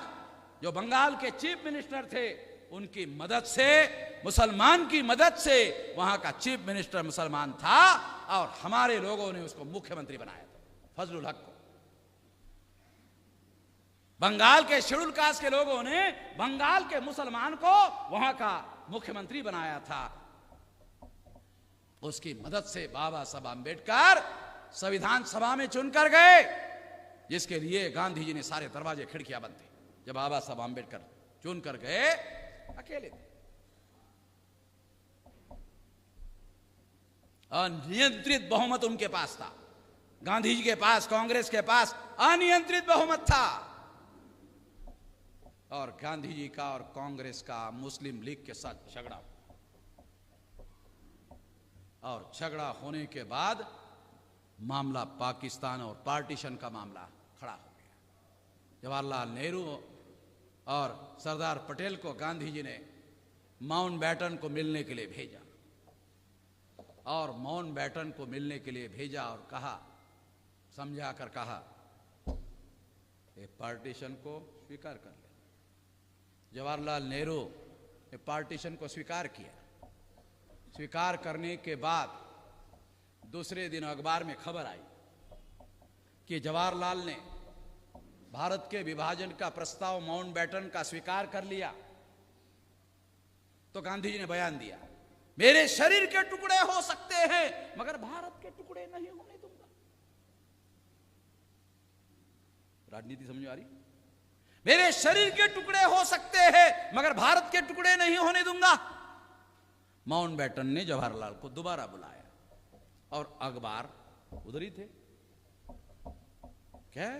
जो बंगाल के चीफ मिनिस्टर थे, उनकी मदद से, मुसलमान की मदद से, वहां का चीफ मिनिस्टर मुसलमान था और हमारे लोगों ने उसको मुख्यमंत्री बनाया था, फजलुल हक को। बंगाल के शेड्यूल कास्ट के लोगों ने बंगाल के मुसलमान को वहां का मुख्यमंत्री बनाया था। उसकी मदद से बाबा साहब आम्बेडकर संविधान सभा में चुनकर गए जिसके लिए गांधी जी ने सारे दरवाजे खिड़कियां बंद थी। जब बाबा साहब आंबेडकर चुन कर गए, अकेले थे। अनियंत्रित बहुमत उनके पास था। गांधी जी के पास, कांग्रेस के पास अनियंत्रित बहुमत था। और गांधी जी का और कांग्रेस का मुस्लिम लीग के साथ झगड़ा, और झगड़ा होने के बाद मामला पाकिस्तान और पार्टीशन का मामला खड़ा हो गया। जवाहरलाल नेहरू और सरदार पटेल को गांधी जी ने माउंटबेटन को मिलने के लिए भेजा, और माउंटबेटन को मिलने के लिए भेजा और कहा, समझा कर कहा, ये पार्टीशन को स्वीकार कर ले। जवाहरलाल नेहरू ने पार्टीशन को स्वीकार किया। स्वीकार करने के बाद दूसरे दिन अखबार में खबर आई कि जवाहरलाल ने भारत के विभाजन का प्रस्ताव माउंटबेटन का स्वीकार कर लिया। तो गांधी जी ने बयान दिया, मेरे शरीर के टुकड़े हो सकते हैं मगर भारत के टुकड़े नहीं होने दूंगा। राजनीति समझ आ रही? मेरे शरीर के टुकड़े हो सकते हैं मगर भारत के टुकड़े नहीं होने दूंगा। माउंटबेटन ने जवाहरलाल को दोबारा बुलाया और अखबार उधर ही थे। क्या?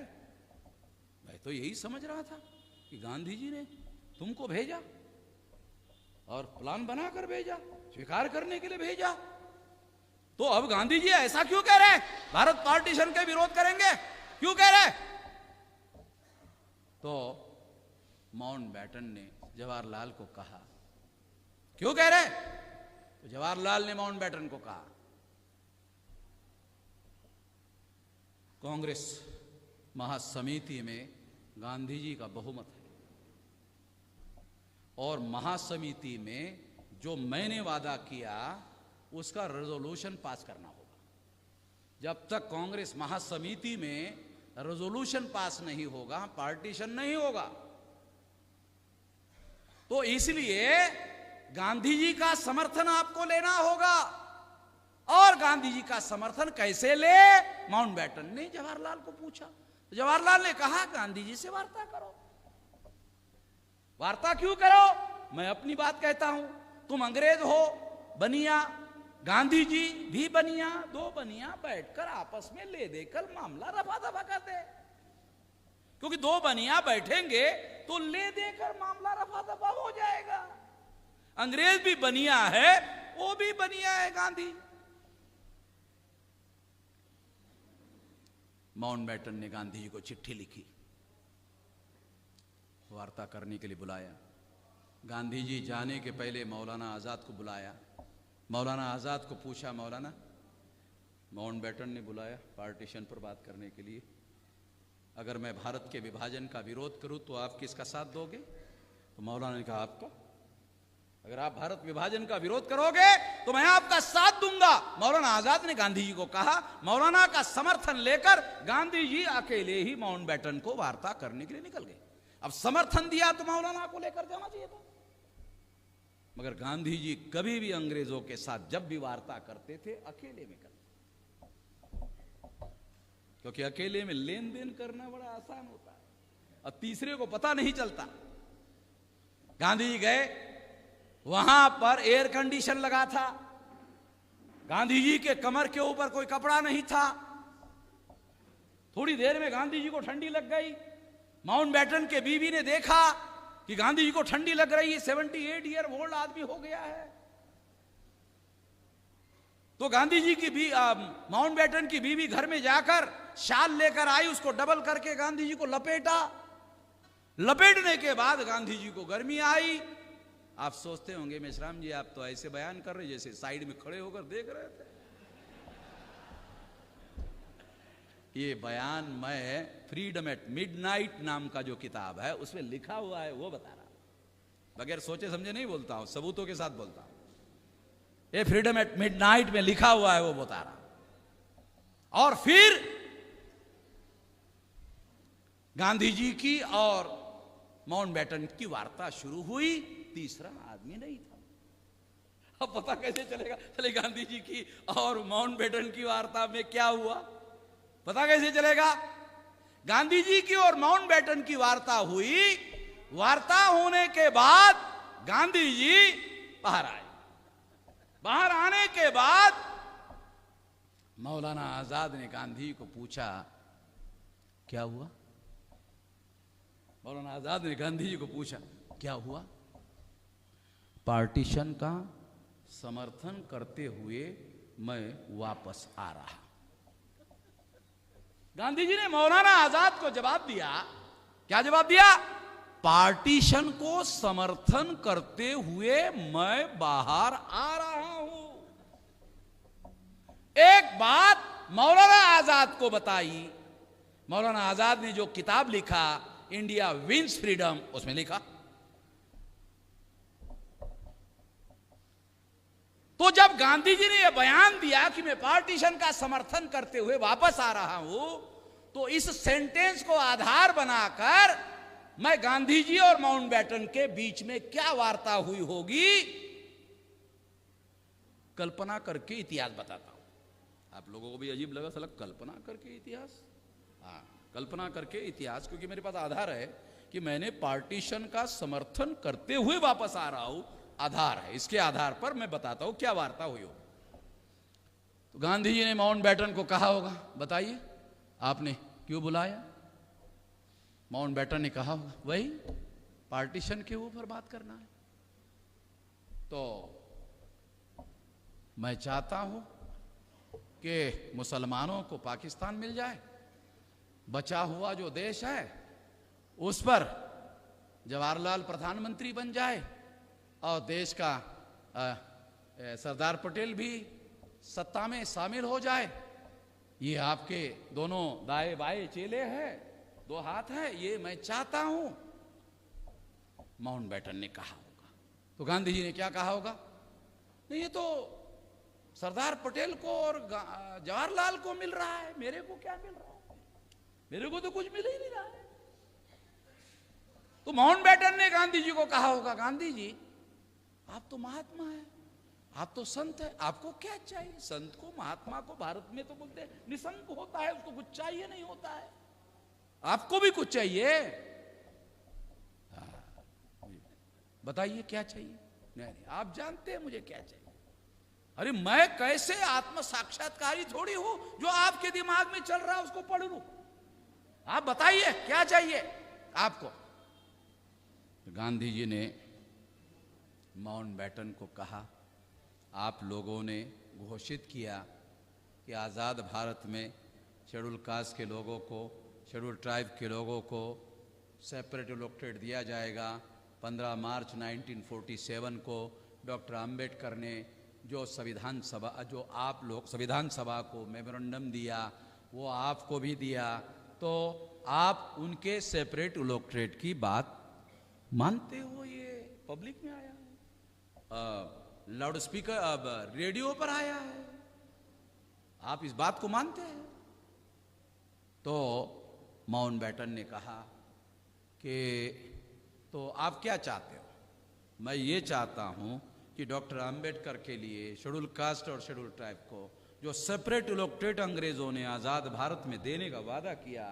मैं तो यही समझ रहा था कि गांधी जी ने तुमको भेजा और प्लान बनाकर भेजा, स्वीकार करने के लिए भेजा, तो अब गांधी जी ऐसा क्यों कह रहे? भारत पार्टीशन के विरोध करेंगे, क्यों कह रहे? तो माउंटबेटन ने जवाहरलाल को कहा, क्यों कह रहे? तो जवाहरलाल ने माउंटबेटन को कहा, कांग्रेस महासमिति में गांधी जी का बहुमत है और महासमिति में जो मैंने वादा किया उसका रेजोल्यूशन पास करना होगा। जब तक कांग्रेस महासमिति में रेजोल्यूशन पास नहीं होगा, पार्टीशन नहीं होगा। तो इसलिए गांधी जी का समर्थन आपको लेना होगा। और गांधी जी का समर्थन कैसे ले? माउंटबेटन ने जवाहरलाल को पूछा। जवाहरलाल ने कहा, गांधी जी से वार्ता करो। वार्ता क्यों करो? मैं अपनी बात कहता हूं, तुम अंग्रेज हो, बनिया, गांधी जी भी बनिया, दो बनिया बैठकर आपस में ले देकर मामला रफा दफा कर दे। क्योंकि दो बनिया बैठेंगे तो ले देकर मामला रफा दफा हो जाएगा। अंग्रेज भी बनिया है, वो भी बनिया है गांधी। माउंटबेटन ने गांधी जी को चिट्ठी लिखी, वार्ता करने के लिए बुलाया। गांधी जी जाने के पहले मौलाना आजाद को बुलाया। मौलाना आजाद को पूछा, मौलाना, माउंटबेटन ने बुलाया पार्टीशन पर बात करने के लिए, अगर मैं भारत के विभाजन का विरोध करूं तो आप किसका साथ दोगे? तो मौलाना ने कहा, आपका। अगर आप भारत विभाजन का विरोध करोगे तो मैं आपका साथ दूंगा। मौलाना आजाद ने गांधी जी को कहा। मौलाना का समर्थन लेकर गांधी जी अकेले ही माउंटबेटन को वार्ता करने के लिए निकल गए। अब समर्थन दिया तो मौलाना को लेकर जाना चाहिए था। मगर गांधी जी कभी भी अंग्रेजों के साथ जब भी वार्ता करते थे अकेले में करते, क्योंकि अकेले में लेन देन करना बड़ा आसान होता है और तीसरे को पता नहीं चलता। गांधी जी गए, वहां पर एयर कंडीशन लगा था, गांधी जी के कमर के ऊपर कोई कपड़ा नहीं था। थोड़ी देर में गांधी जी को ठंडी लग गई। माउंटबेटन के बीवी ने देखा कि गांधी जी को ठंडी लग रही है, 78 ईयर ओल्ड आदमी हो गया है। तो गांधी जी की माउंटबेटन की बीवी घर में जाकर शाल लेकर आई, उसको डबल करके गांधी जी को लपेटा। लपेटने के बाद गांधी जी को गर्मी आई। आप सोचते होंगे मेश्राम जी आप तो ऐसे बयान कर रहे जैसे साइड में खड़े होकर देख रहे थे। ये बयान मैं फ्रीडम एट मिडनाइट नाम का जो किताब है उसमें लिखा हुआ है वो बता रहा हूं। बगैर सोचे समझे नहीं बोलता हूं, सबूतों के साथ बोलता हूं। ये फ्रीडम एट मिडनाइट में लिखा हुआ है वो बता रहा। और फिर गांधी जी की और माउंटबेटन की वार्ता शुरू हुई। तीसरा आदमी नहीं था। अब पता कैसे चलेगा? चले गांधी जी की और माउंटबेटन की वार्ता में क्या हुआ पता कैसे चलेगा? गांधी जी की और माउंटबेटन की वार्ता हुई। वार्ता होने के बाद गांधी जी बाहर आए। बाहर आने के बाद मौलाना आजाद ने गांधी जी को पूछा, क्या हुआ? मौलाना आजाद ने गांधी जी को पूछा, क्या हुआ? पार्टीशन का समर्थन करते हुए मैं वापस आ रहा। गांधी जी ने मौलाना आजाद को जवाब दिया। क्या जवाब दिया? पार्टीशन को समर्थन करते हुए मैं बाहर आ रहा हूं। एक बात मौलाना आजाद को बताई। मौलाना आजाद ने जो किताब लिखा, इंडिया विंस फ्रीडम, उसमें लिखा, तो जब गांधी जी ने यह बयान दिया कि मैं पार्टीशन का समर्थन करते हुए वापस आ रहा हूं, तो इस सेंटेंस को आधार बनाकर मैं गांधी जी और माउंटबेटन के बीच में क्या वार्ता हुई होगी, कल्पना करके इतिहास बताता हूं। आप लोगों को भी अजीब लगा, साला कल्पना करके इतिहास? हाँ, कल्पना करके इतिहास, क्योंकि मेरे पास आधार है कि मैंने पार्टीशन का समर्थन करते हुए वापस आ रहा हूं। आधार है, इसके आधार पर मैं बताता हूं क्या वार्ता हुई हो। तो गांधी जी ने माउंटबेटन को कहा होगा, बताइए आपने क्यों बुलाया? माउंटबेटन ने कहा होगा, वही पार्टीशन के ऊपर बात करना है। तो मैं चाहता हूं कि मुसलमानों को पाकिस्तान मिल जाए, बचा हुआ जो देश है उस पर जवाहरलाल प्रधानमंत्री बन जाए और देश का सरदार पटेल भी सत्ता में शामिल हो जाए। ये आपके दोनों दाएं बाएं चेले हैं, दो हाथ है, ये मैं चाहता हूं। माउंटबेटन ने कहा होगा। तो गांधी जी ने क्या कहा होगा? नहीं, ये तो सरदार पटेल को और जवाहरलाल को मिल रहा है, मेरे को क्या मिल रहा है? मेरे को तो कुछ मिल ही नहीं रहा है। तो माउंटबेटन ने गांधी जी को कहा होगा, गांधी जी आप तो महात्मा हैं, आप तो संत हैं, आपको क्या चाहिए? संत को, महात्मा को भारत में तो बोलते हैं निसंक होता है, उसको कुछ चाहिए नहीं होता है, आपको भी कुछ चाहिए। बताइए क्या चाहिए? नहीं, आप जानते हैं मुझे क्या चाहिए। अरे मैं कैसे आत्म साक्षात्कारी थोड़ी हूं जो आपके दिमाग में चल रहा है उसको पढ़ लूं। आप बताइए क्या चाहिए आपको? गांधी जी ने माउंटबेटन को कहा, आप लोगों ने घोषित किया कि आज़ाद भारत में शेड्यूल कास्ट के लोगों को, शेड्यूल ट्राइब के लोगों को सेपरेट इलेक्टेड दिया जाएगा। 15 मार्च 1947 को डॉक्टर अंबेडकर ने जो संविधान सभा को मेमोरेंडम दिया, वो आपको भी दिया, तो आप उनके सेपरेट इलेक्टेड की बात मानते हो? ये पब्लिक में आया है, लाउड स्पीकर, अब रेडियो पर आया है, आप इस बात को मानते हैं? तो माउंटबेटन ने कहा कि तो आप क्या चाहते हो? मैं ये चाहता हूं कि डॉक्टर अंबेडकर के लिए शेड्यूल कास्ट और शेड्यूल ट्राइब को जो सेपरेट इलेक्टेड अंग्रेजों ने आज़ाद भारत में देने का वादा किया,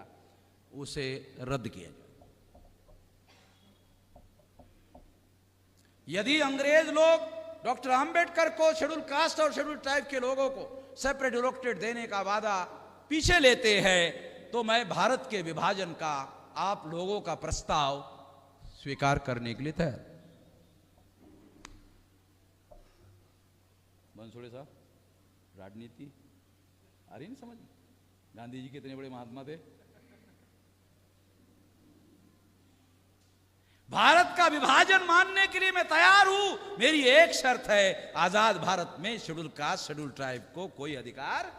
उसे रद्द किया जाए। यदि अंग्रेज लोग डॉक्टर अंबेडकर को, शेड्यूल कास्ट और शेड्यूल ट्राइब के लोगों को सेपरेट इलेक्टेड देने का वादा पीछे लेते हैं, तो मैं भारत के विभाजन का आप लोगों का प्रस्ताव स्वीकार करने के लिए तैयार। बंसोड़े साहब, राजनीति आ रही नहीं समझ? गांधी जी कितने बड़े महात्मा थे। भारत का विभाजन मानने के लिए मैं तैयार हूं, मेरी एक शर्त है, आजाद भारत में शेड्यूल कास्ट, शेड्यूल ट्राइब को कोई अधिकार,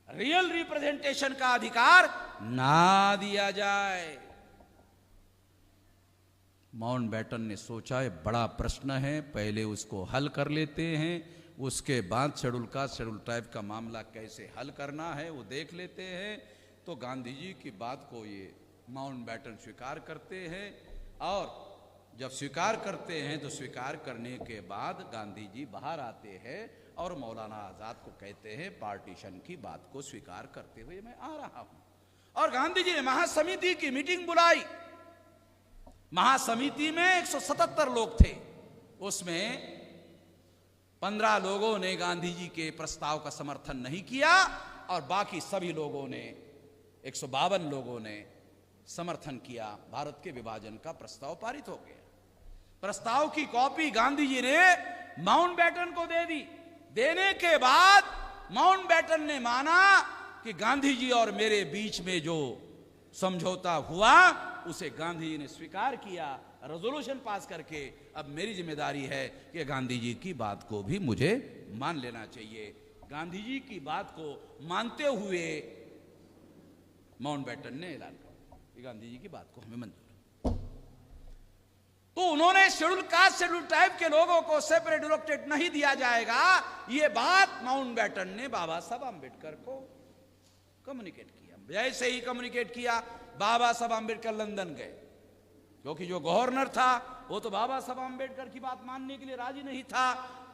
रियल रिप्रेजेंटेशन का अधिकार ना दिया जाए। माउंटबेटन ने सोचा ये बड़ा प्रश्न है, पहले उसको हल कर लेते हैं, उसके बाद शेड्यूल कास्ट, शेड्यूल ट्राइब का मामला कैसे हल करना है वो देख लेते हैं। तो गांधी जी की बात को ये माउंटबेटन स्वीकार करते हैं, और जब स्वीकार करते हैं तो स्वीकार करने के बाद गांधी जी बाहर आते हैं और मौलाना आज़ाद को कहते हैं पार्टीशन की बात को स्वीकार करते हुए मैं आ रहा हूं। और गांधी जी ने महासमिति की मीटिंग बुलाई। महासमिति में 177 लोग थे, उसमें 15 लोगों ने गांधी जी के प्रस्ताव का समर्थन नहीं किया और बाकी सभी लोगों ने 152 लोगों ने समर्थन किया। भारत के विभाजन का प्रस्ताव पारित हो गया। प्रस्ताव की कॉपी गांधी जी ने माउंटबेटन को दे दी। देने के बाद माउंटबेटन ने माना कि गांधी जी और मेरे बीच में जो समझौता हुआ उसे गांधी जी ने स्वीकार किया, रेजोल्यूशन पास करके। अब मेरी जिम्मेदारी है कि गांधी जी की बात को भी मुझे मान लेना चाहिए। गांधी जी की बात को मानते हुए माउंटबेटन ने ऐलान किया कि गांधी जी की बात को हमें मंजूर। तो उन्होंने शेड्यूल कास्ट शेड्यूल ट्राइब के लोगों को सेपरेट डिलोकेटेड नहीं दिया जाएगा, यह बात माउंटबेटन ने बाबा साहब आंबेडकर को कम्युनिकेट किया। जैसे ही कम्युनिकेट किया, बाबा साहब आंबेडकर लंदन गए, क्योंकि जो गवर्नर था वो तो बाबा साहब आंबेडकर की बात मानने के लिए राजी नहीं था,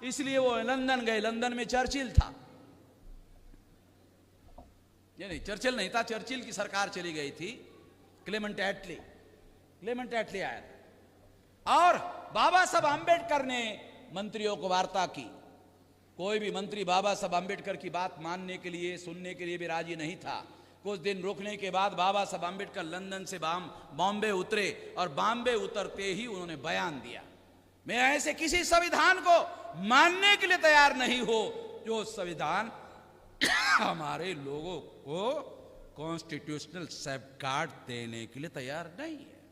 इसलिए वो लंदन गए। लंदन में चर्चिल था, ये नहीं चर्चिल नहीं था, चर्चिल की सरकार चली गई थी। क्लेमेंट एटली आया था और बाबा साहब आंबेडकर ने मंत्रियों को वार्ता की। कोई भी मंत्री बाबा साहब आंबेडकर की बात मानने के लिए, सुनने के लिए भी राजी नहीं था। कुछ दिन रुकने के बाद बाबा साहब आंबेडकर लंदन से बॉम्बे उतरे और बॉम्बे उतरते ही उन्होंने बयान दिया, मैं ऐसे किसी संविधान को मानने के लिए तैयार नहीं हो जो संविधान हमारे लोगों को कॉन्स्टिट्यूशनल सेफगार्ड देने के लिए तैयार नहीं है।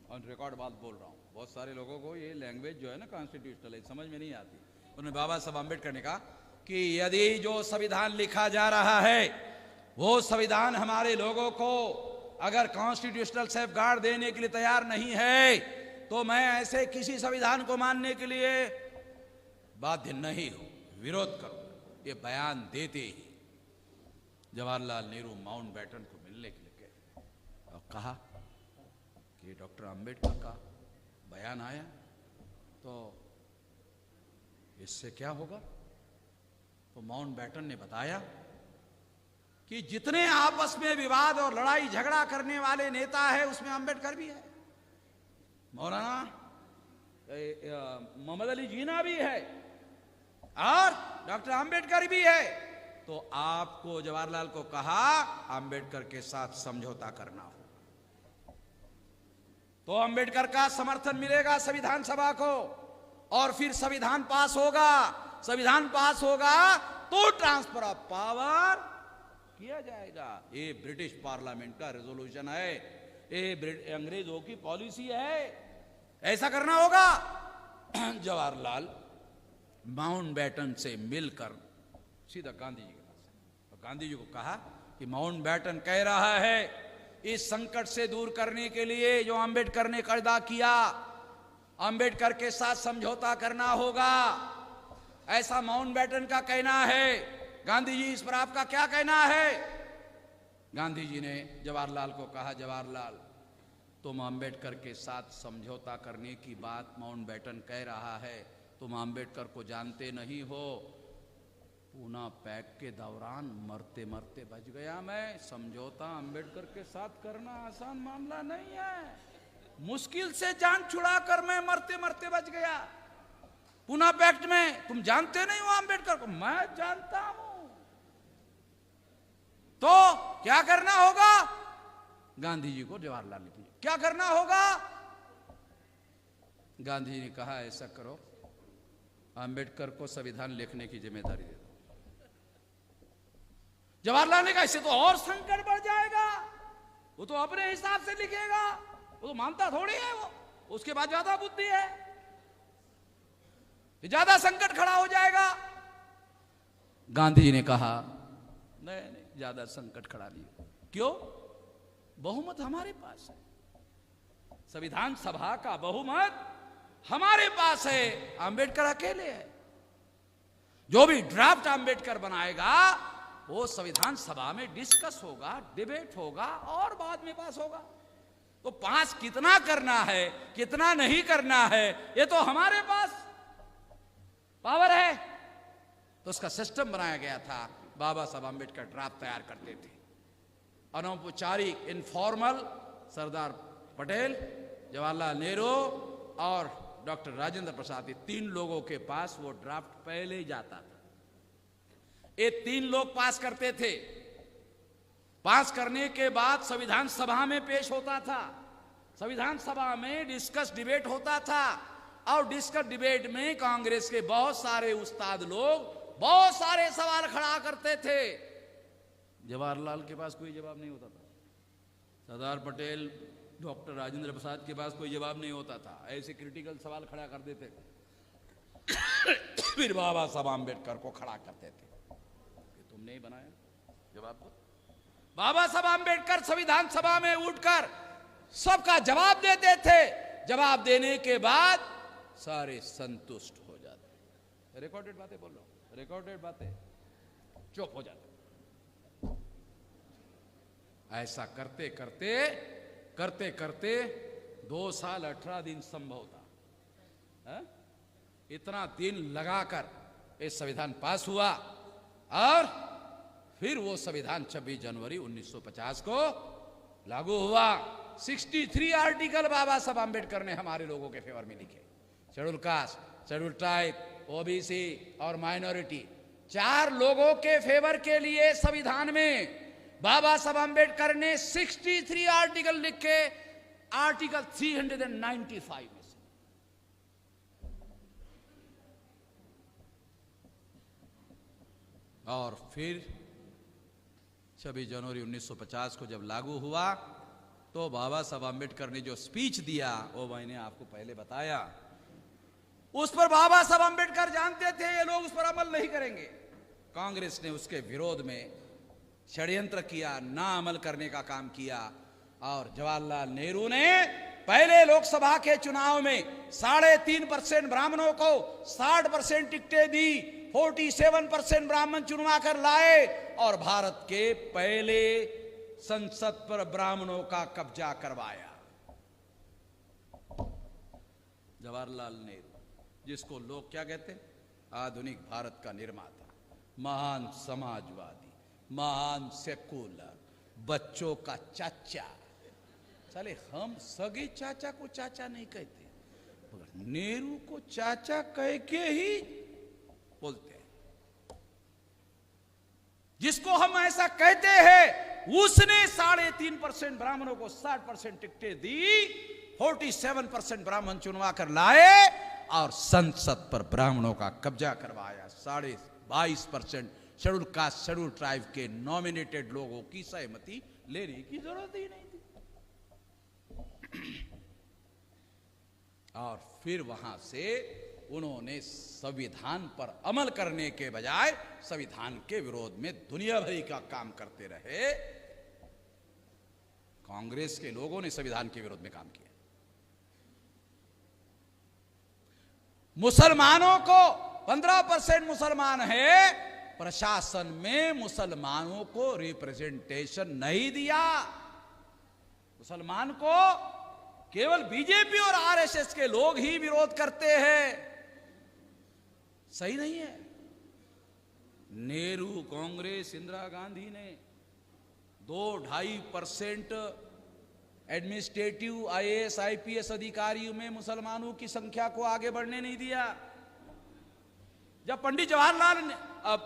ऑन रिकॉर्ड बात बोल रहा हूं। बहुत सारे लोगों को ये लैंग्वेज जो है ना कॉन्स्टिट्यूशनल है समझ में नहीं आती। उन्होंने बाबा साहब आंबेडकर ने कहा कि यदि जो संविधान लिखा जा रहा है वो संविधान हमारे लोगों को अगर कॉन्स्टिट्यूशनल सेफगार्ड देने के लिए तैयार नहीं है तो मैं ऐसे किसी संविधान को मानने के लिए बाध्य नहीं हूं, विरोध करूं। ये बयान देते ही जवाहरलाल नेहरू माउंटबेटन को मिलने के लिए गए और कहा कि डॉक्टर आंबेडकर का बयान आया तो इससे क्या होगा। तो माउंटबेटन ने बताया कि जितने आपस में विवाद और लड़ाई झगड़ा करने वाले नेता है उसमें आंबेडकर भी है, मौलाना मोहम्मद अली जीना भी है और डॉक्टर आंबेडकर भी है। तो आपको जवाहरलाल को कहा आंबेडकर के साथ समझौता करना हो तो आंबेडकर का समर्थन मिलेगा संविधान सभा को और फिर संविधान पास होगा। संविधान पास होगा तो ट्रांसफर ऑफ पावर किया जाएगा। ये ब्रिटिश पार्लियामेंट का रेजोल्यूशन है, ये अंग्रेजों की पॉलिसी है, ऐसा करना होगा। जवाहरलाल माउंटबेटन से मिलकर सीधा गांधी जी के पास, और गांधी जी को कहा कि माउंटबेटन कह रहा है इस संकट से दूर करने के लिए जो आंबेडकर ने कर्जा किया, आंबेडकर के साथ समझौता करना होगा, ऐसा माउंटबेटन का कहना है। गांधी जी इस पर आपका क्या कहना है। गांधी जी ने जवाहरलाल को कहा, जवाहरलाल तुम आंबेडकर के साथ समझौता करने की बात माउंटबेटन कह रहा है, तुम आंबेडकर को जानते नहीं हो। पूना पैक के दौरान मरते मरते बच गया मैं। समझौता आंबेडकर के साथ करना आसान मामला नहीं है, मुश्किल से जान छुड़ाकर मैं मरते मरते बच गया पूना पैक्ट में। तुम जानते नहीं हो आंबेडकर को, मैं जानता हूं। तो क्या करना होगा। गांधी जी को जवाहरलाल ने पूछा क्या करना होगा। गांधी जी ने कहा ऐसा करो, आंबेडकर को संविधान लिखने की जिम्मेदारी दे दो। जवाहरलाल ने कहा इससे तो और संकट बढ़ जाएगा, वो तो अपने हिसाब से लिखेगा, वो तो मानता थोड़ी है, वो उसके बाद ज्यादा बुद्धि है, ज्यादा संकट खड़ा हो जाएगा। गांधी जी ने कहा नहीं नहीं, ज्यादा संकट खड़ा नहीं। क्यों। बहुमत हमारे पास है, संविधान सभा का बहुमत हमारे पास है, आंबेडकर अकेले है। जो भी ड्राफ्ट आंबेडकर बनाएगा वो संविधान सभा में डिस्कस होगा, डिबेट होगा और बाद में पास होगा। तो पास कितना करना है कितना नहीं करना है ये तो हमारे पास पावर है। तो उसका सिस्टम बनाया गया था, बाबा साहब आंबेडकर ड्राफ्ट तैयार करते थे अनौपचारिक इनफॉर्मल सरदार पटेल, जवाहरलाल नेहरू और डॉक्टर राजेंद्र प्रसाद, ये तीन लोगों के पास वो ड्राफ्ट पहले ही जाता था। ये तीन लोग पास करते थे। पास करने के बाद संविधान सभा में पेश होता था। संविधान सभा में डिस्कस डिबेट होता था और डिस्कस डिबेट में कांग्रेस के बहुत सारे उस्ताद लोग बहुत सारे सवाल खड़ा करते थे। जवाहरलाल के पास कोई जवाब नहीं होता था, सरदार पटेल, डॉक्टर राजेंद्र प्रसाद के पास कोई जवाब नहीं होता था। ऐसे क्रिटिकल सवाल खड़ा कर देते थे। फिर बाबा साहब आम्बेडकर को खड़ा करते थे कि तुमने ही बनाया, जवाब दो। बाबा साहब आम्बेडकर संविधान सभा में उठकर सबका जवाब देते थे। जवाब देने के बाद सारे संतुष्ट हो जाते। रिकॉर्डेड बातें बोल रहा हूं, रिकॉर्डेड बातें, चुप हो जाते। ऐसा करते करते करते करते 2 साल 18 दिन संभव था। इतना दिन लगाकर ये संविधान पास हुआ और फिर वो संविधान 26 जनवरी 1950 को लागू हुआ। 63 आर्टिकल बाबा साहब आम्बेडकर ने हमारे लोगों के फेवर में लिखे। Schedule caste, schedule tribe, OBC और माइनॉरिटी, 4 लोगों के फेवर के लिए संविधान में बाबा साहब आम्बेडकर ने 63 आर्टिकल लिखे। आर्टिकल 395 में से और फिर 26 जनवरी 1950 को जब लागू हुआ तो बाबा साहब आम्बेडकर ने जो स्पीच दिया वो मैंने आपको पहले बताया। उस पर बाबा साहब आम्बेडकर जानते थे ये लोग उस पर अमल नहीं करेंगे। कांग्रेस ने उसके विरोध में षड्यंत्र किया, ना अमल करने का काम किया और जवाहरलाल नेहरू ने पहले लोकसभा के चुनाव में 3.5% ब्राह्मणों को 60% टिकटें दी, 47% ब्राह्मण चुनवा कर लाए और भारत के पहले संसद पर ब्राह्मणों का कब्जा करवाया। जवाहरलाल नेहरू, जिसको लोग क्या कहते हैं, आधुनिक भारत का निर्माता, महान समाजवादी, महान सेकुलर, बच्चों का चाचा। चले हम सगे चाचा को चाचा नहीं कहते, मगर नेहरू को चाचा कह के ही बोलते हैं। जिसको हम ऐसा कहते हैं उसने 3.5% ब्राह्मणों को 60% टिकटें दी, 47% ब्राह्मण चुनवा कर लाए और संसद पर ब्राह्मणों का कब्जा करवाया। 22.5% शेड्यूल कास्ट, शेड्यूल ट्राइब के नॉमिनेटेड लोगों की सहमति लेने की जरूरत ही नहीं थी। और फिर वहां से उन्होंने संविधान पर अमल करने के बजाय संविधान के विरोध में दुनिया भर का काम करते रहे। कांग्रेस के लोगों ने संविधान के विरोध में काम किया। मुसलमानों को 15% मुसलमान है, प्रशासन में मुसलमानों को रिप्रेजेंटेशन नहीं दिया। मुसलमान को केवल बीजेपी और आरएसएस के लोग ही विरोध करते हैं। सही नहीं है। नेहरू, कांग्रेस, इंदिरा गांधी ने 2-2.5% एडमिनिस्ट्रेटिव आईएएस आईपीएस अधिकारियों में मुसलमानों की संख्या को आगे बढ़ने नहीं दिया। जब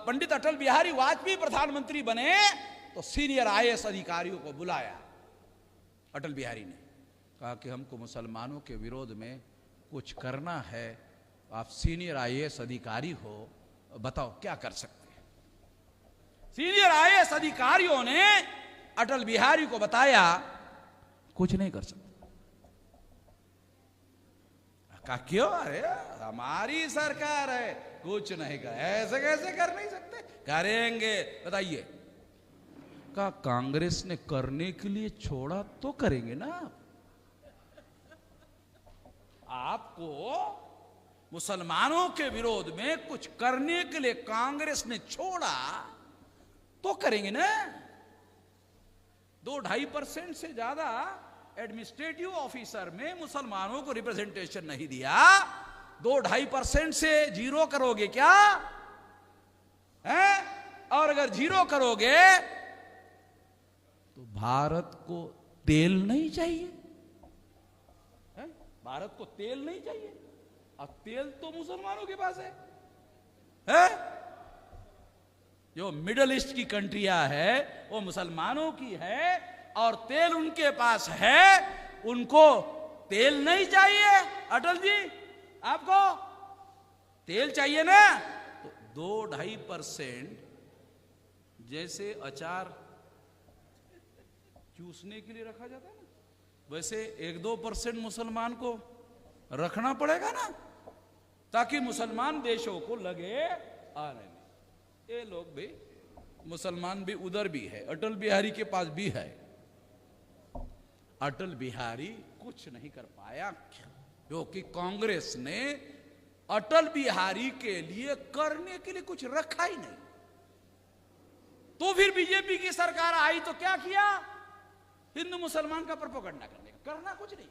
पंडित अटल बिहारी वाजपेयी प्रधानमंत्री बने तो सीनियर आईएएस अधिकारियों को बुलाया। अटल बिहारी ने कहा कि हमको मुसलमानों के विरोध में कुछ करना है, आप सीनियर आईएएस अधिकारी हो, बताओ क्या कर सकते हैं। सीनियर आईएएस अधिकारियों ने अटल बिहारी को बताया कुछ नहीं कर सकते। कहा क्यों? अरे हमारी सरकार है, कुछ नहीं कर, ऐसे कैसे कर नहीं सकते, करेंगे, बताइए। कहा कांग्रेस ने करने के लिए छोड़ा तो करेंगे ना। आपको मुसलमानों के विरोध में कुछ करने के लिए कांग्रेस ने छोड़ा तो करेंगे ना। 2-2.5% से ज्यादा एडमिनिस्ट्रेटिव ऑफिसर में मुसलमानों को रिप्रेजेंटेशन नहीं दिया, 2-2.5% से 0 करोगे क्या है? और अगर 0 करोगे तो भारत को तेल नहीं चाहिए है? भारत को तेल नहीं चाहिए, और तेल तो मुसलमानों के पास है? जो मिडिल ईस्ट की कंट्रियां है वो मुसलमानों की है, और तेल उनके पास है, उनको तेल नहीं चाहिए। अटल जी आपको तेल चाहिए ना, तो 2-2.5% जैसे अचार चूसने के लिए रखा जाता है ना, वैसे 1-2% मुसलमान को रखना पड़ेगा ना, ताकि मुसलमान देशों को लगे अरे नहीं ये लोग भी मुसलमान भी उधर भी है। अटल बिहारी के पास भी है। अटल बिहारी कुछ नहीं कर पाया क्योंकि कांग्रेस ने अटल बिहारी के लिए करने के लिए कुछ रखा ही नहीं। तो फिर बीजेपी की सरकार आई तो क्या किया? हिंदू मुसलमान का प्रोपेगेंडा करने का, करना कुछ नहीं,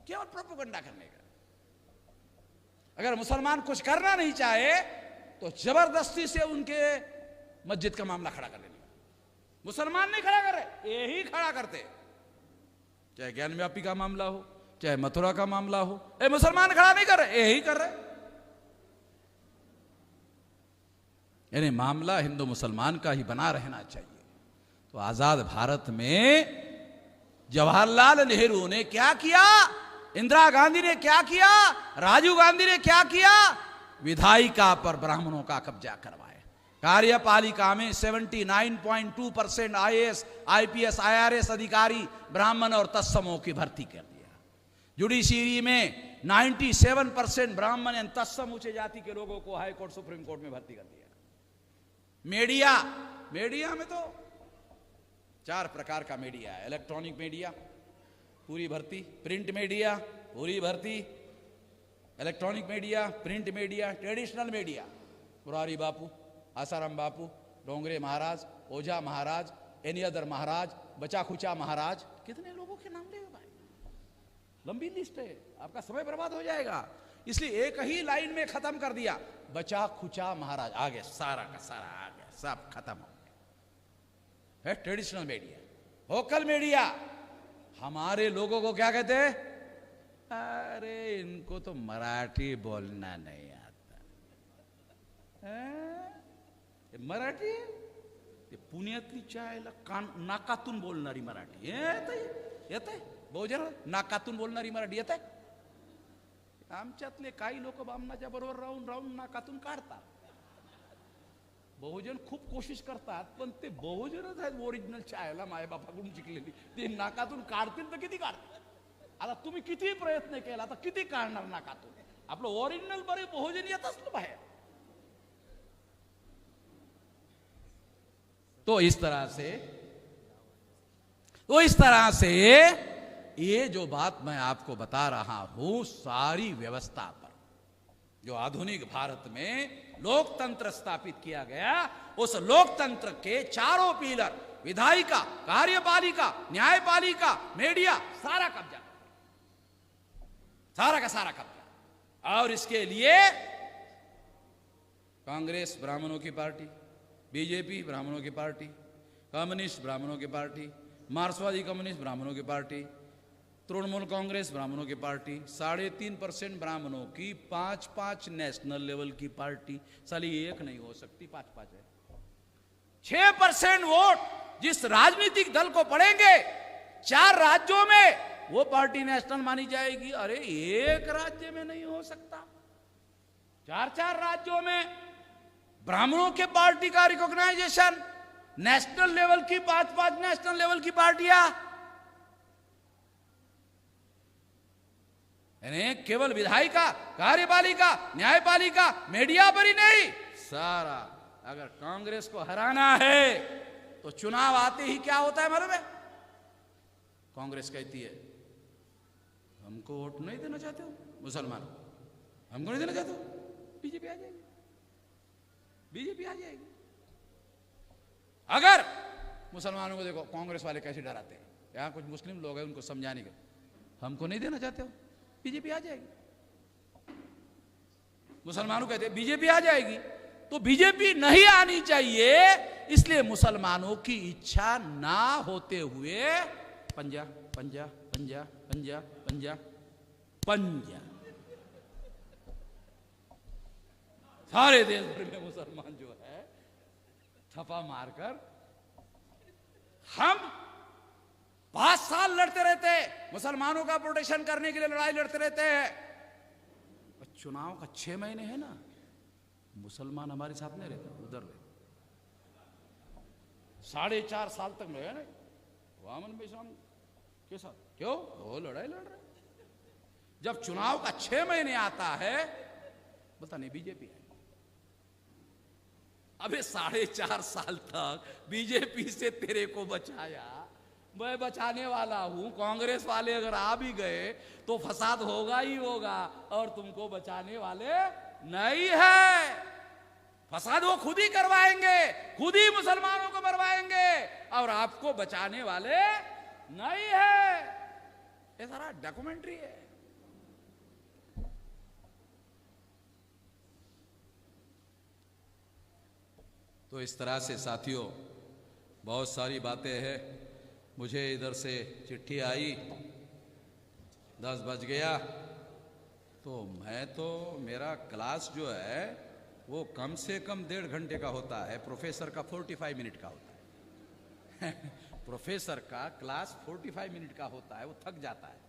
केवल प्रोपेगेंडा करने का। अगर मुसलमान कुछ करना नहीं चाहे तो जबरदस्ती से उनके मस्जिद का मामला खड़ा कर लेने का। मुसलमान नहीं खड़ा कर रहे, यही खड़ा करते, चाहे ज्ञान व्यापी का मामला हो, चाहे मथुरा का मामला हो, मुसलमान खड़ा नहीं कर रहे, यही कर रहे। यानी मामला हिंदू मुसलमान का ही बना रहना चाहिए। तो आजाद भारत में जवाहरलाल नेहरू ने क्या किया, इंदिरा गांधी ने क्या किया, राजीव गांधी ने क्या किया? विधायिका पर ब्राह्मणों का कब्जा करवाया। कार्यपालिका में 79.2% IAS, IPS, IRS अधिकारी ब्राह्मण और तत्समों की भर्ती कर दिया। जुडिशरी में 97% ब्राह्मण एवं तत्सम उच्च जाति के लोगों को हाई कोर्ट, सुप्रीम कोर्ट में भर्ती कर दिया। मीडिया में तो 4 प्रकार का मीडिया है। इलेक्ट्रॉनिक मीडिया पूरी भर्ती, प्रिंट मीडिया पूरी भर्ती, electronic media, print media, traditional media, Murari Bapu, Asaram Bapu, Dongre Maharaj, Ojha Maharaj, any other Maharaj, बचा खुचा महाराज, कितने लोगों के नाम लेगा भाई? लंबी लिस्ट है, आपका समय बर्बाद हो जाएगा। इसलिए एक ही लाइन में खत्म कर दिया, बचा खुचा महाराज, आगे सारा का सारा आ गया, सब खत्म हो गया। है ट्रेडिशनल मीडिया। वोकल मीडिया, हमारे लोगों को क्या कहते हैं? अरे इनको तो मराठी बोलना नहीं आता है? मराठी ते पुण्यातली चायला नाकातून बोलणारी मराठी येते बहुजन नाकातून बोलणारी मराठी येते। आमच्यातले काही लोक बामणाच्या बरोबर राहून राहून नाकातून काढतात। बहुजन खूप कोशिश करतात, पण ते बहुजनच आहेत ओरिजिनल चायला मायबापाकडून शिकलेली, ते नाकातून काढतील तर किती काढतील? आता तुम्ही किती प्रयत्न केला तर किती काढणार नाकातून? आपलं ओरिजिनल बरे बहुजन येतच ना बाहेर। तो इस तरह से ये जो बात मैं आपको बता रहा हूं, सारी व्यवस्था पर जो आधुनिक भारत में लोकतंत्र स्थापित किया गया, उस लोकतंत्र के चारों पिलर, विधायिका, कार्यपालिका, न्यायपालिका, मीडिया, सारा कब्जा, सारा का सारा कब्जा। और इसके लिए कांग्रेस ब्राह्मणों की पार्टी, बीजेपी ब्राह्मणों की पार्टी, कम्युनिस्ट ब्राह्मणों की पार्टी, मार्क्सवादी कम्युनिस्ट ब्राह्मणों की पार्टी, तृणमूल कांग्रेस ब्राह्मणों की पार्टी, 3.5% ब्राह्मणों की, 5-5 नेशनल लेवल की पार्टी, साली एक नहीं हो सकती, 5-5 है। 6% वोट जिस राजनीतिक दल को पड़ेंगे 4 राज्यों में, वो पार्टी नेशनल मानी जाएगी। अरे एक राज्य में नहीं हो सकता, 4-4 राज्यों में ब्राह्मणों के पार्टी का रिकॉग्नाइजेशन, नेशनल लेवल की 5-5 नेशनल लेवल की पार्टियां, यानी केवल विधायिका, कार्यपालिका, न्यायपालिका, मीडिया पर ही नहीं, सारा। अगर कांग्रेस को हराना है तो चुनाव आते ही क्या होता है मालूम है? कांग्रेस कहती है हमको वोट नहीं देना चाहते हो मुसलमान, हमको नहीं देना चाहते हो, बीजेपी आ जाएगी, बीजेपी आ जाएगी। अगर मुसलमानों को देखो कांग्रेस वाले कैसे डराते हैं, यहां कुछ मुस्लिम लोग हैं उनको समझाने का, हमको नहीं देना चाहते हो, बीजेपी आ जाएगी। मुसलमानों कहते हैं बीजेपी आ जाएगी, तो बीजेपी नहीं आनी चाहिए। इसलिए मुसलमानों की इच्छा ना होते हुए पंजा पंजा पंजा पंजा पंजा पंजा सारे देश भर में मुसलमान जो है थप्पा मारकर हम 5 साल लड़ते रहते हैं, मुसलमानों का प्रोटेक्शन करने के लिए लड़ाई लड़ते रहते हैं। चुनाव का 6 महीने है ना, मुसलमान हमारे साथ नहीं रहता, उधर रहे 4.5 साल तक रहे ना वामन बेशम के साथ। क्यों? वो लड़ाई लड़ रहे। जब चुनाव का 6 महीने आता है बोलता नहीं बीजेपी है। अबे 4.5 साल तक बीजेपी से तेरे को बचाया, मैं बचाने वाला हूं। कांग्रेस वाले अगर आ भी गए तो फसाद होगा ही होगा, और तुमको बचाने वाले नहीं है। फसाद वो खुद ही करवाएंगे, खुद ही मुसलमानों को मरवाएंगे, और आपको बचाने वाले नहीं है। ये सारा डॉक्यूमेंट्री है। तो इस तरह से साथियों बहुत सारी बातें हैं। मुझे इधर से चिट्ठी आई, 10 बज गया, तो मेरा क्लास जो है वो कम से कम 1.5 घंटे का होता है, प्रोफेसर का 45 मिनट का होता है। प्रोफेसर का क्लास 45 मिनट का होता है, वो थक जाता है।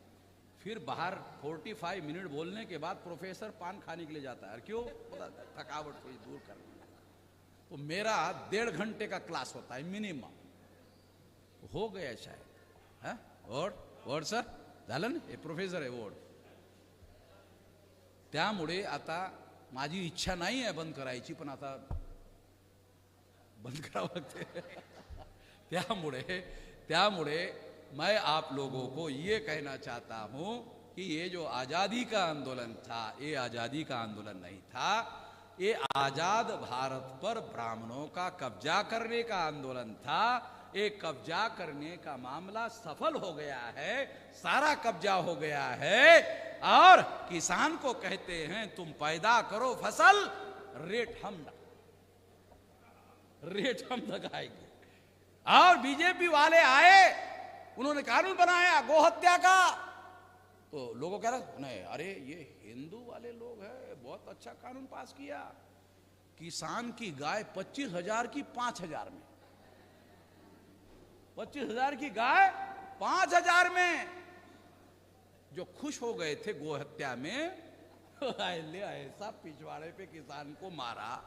फिर बाहर 45 मिनट बोलने के बाद प्रोफेसर पान खाने के लिए जाता है। क्यों? थकावट थोड़ी दूर करना। तो मेरा 1.5 घंटे का क्लास होता है मिनिमम। हो गया शायद है? वोट सर झालं ना, हे प्रोफेसर आहे वोट। त्यामुळे आता माझी इच्छा नाही आहे बंद करायची, पण आता बंद करावं लागते। त्यामुळे मैं आप लोगों को ये कहना चाहता हूं कि ये जो आजादी का आंदोलन था, ये आजादी का आंदोलन नहीं था, ये आजाद भारत पर ब्राह्मणों का कब्जा करने का आंदोलन था। एक कब्जा करने का मामला सफल हो गया है, सारा कब्जा हो गया है, और किसान को कहते हैं तुम पैदा करो फसल, रेट हम लगाएंगे। और बीजेपी वाले आए, उन्होंने कानून बनाया गोहत्या का, तो लोगों कह रहे नहीं, अरे ये हिंदू वाले लोग हैं, बहुत अच्छा कानून पास किया। किसान की गाय 25,000 की 5,000 में, 25,000 की गाय 5,000 में। जो खुश हो गए थे गोहत्या में, ऐसा पिछवाड़े पे किसान को मारा,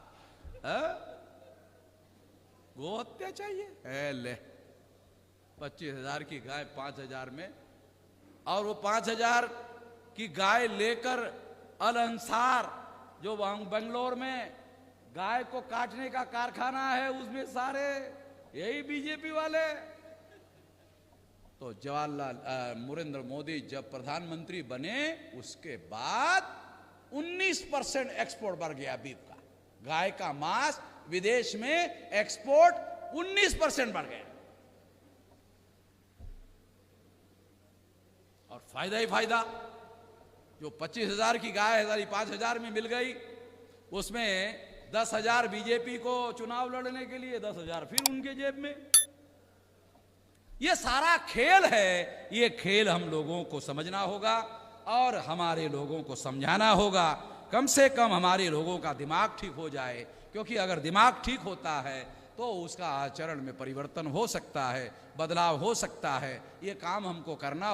गोहत्या चाहिए ले 25,000 की गाय 5,000 में। और वो 5,000 की गाय लेकर अल अंसार जो बेंगलोर में गाय को काटने का कारखाना है, उसमें सारे यही बीजेपी वाले। तो जवाहरलाल नरेंद्र मोदी जब प्रधानमंत्री बने उसके बाद 19% एक्सपोर्ट बढ़ गया बीफ का। गाय का मांस विदेश में एक्सपोर्ट 19% बढ़ गया, और फायदा ही फायदा। जो 25,000 की गाय 5,000 में मिल गई, उसमें 10,000 बीजेपी को चुनाव लड़ने के लिए, 10,000 फिर उनके जेब में। ये सारा खेल है। ये खेल हम लोगों को समझना होगा और हमारे लोगों को समझाना होगा। कम से कम हमारे लोगों का दिमाग ठीक हो जाए, क्योंकि अगर दिमाग ठीक होता है तो उसका आचरण में परिवर्तन हो सकता है, बदलाव हो सकता है। ये काम हमको करना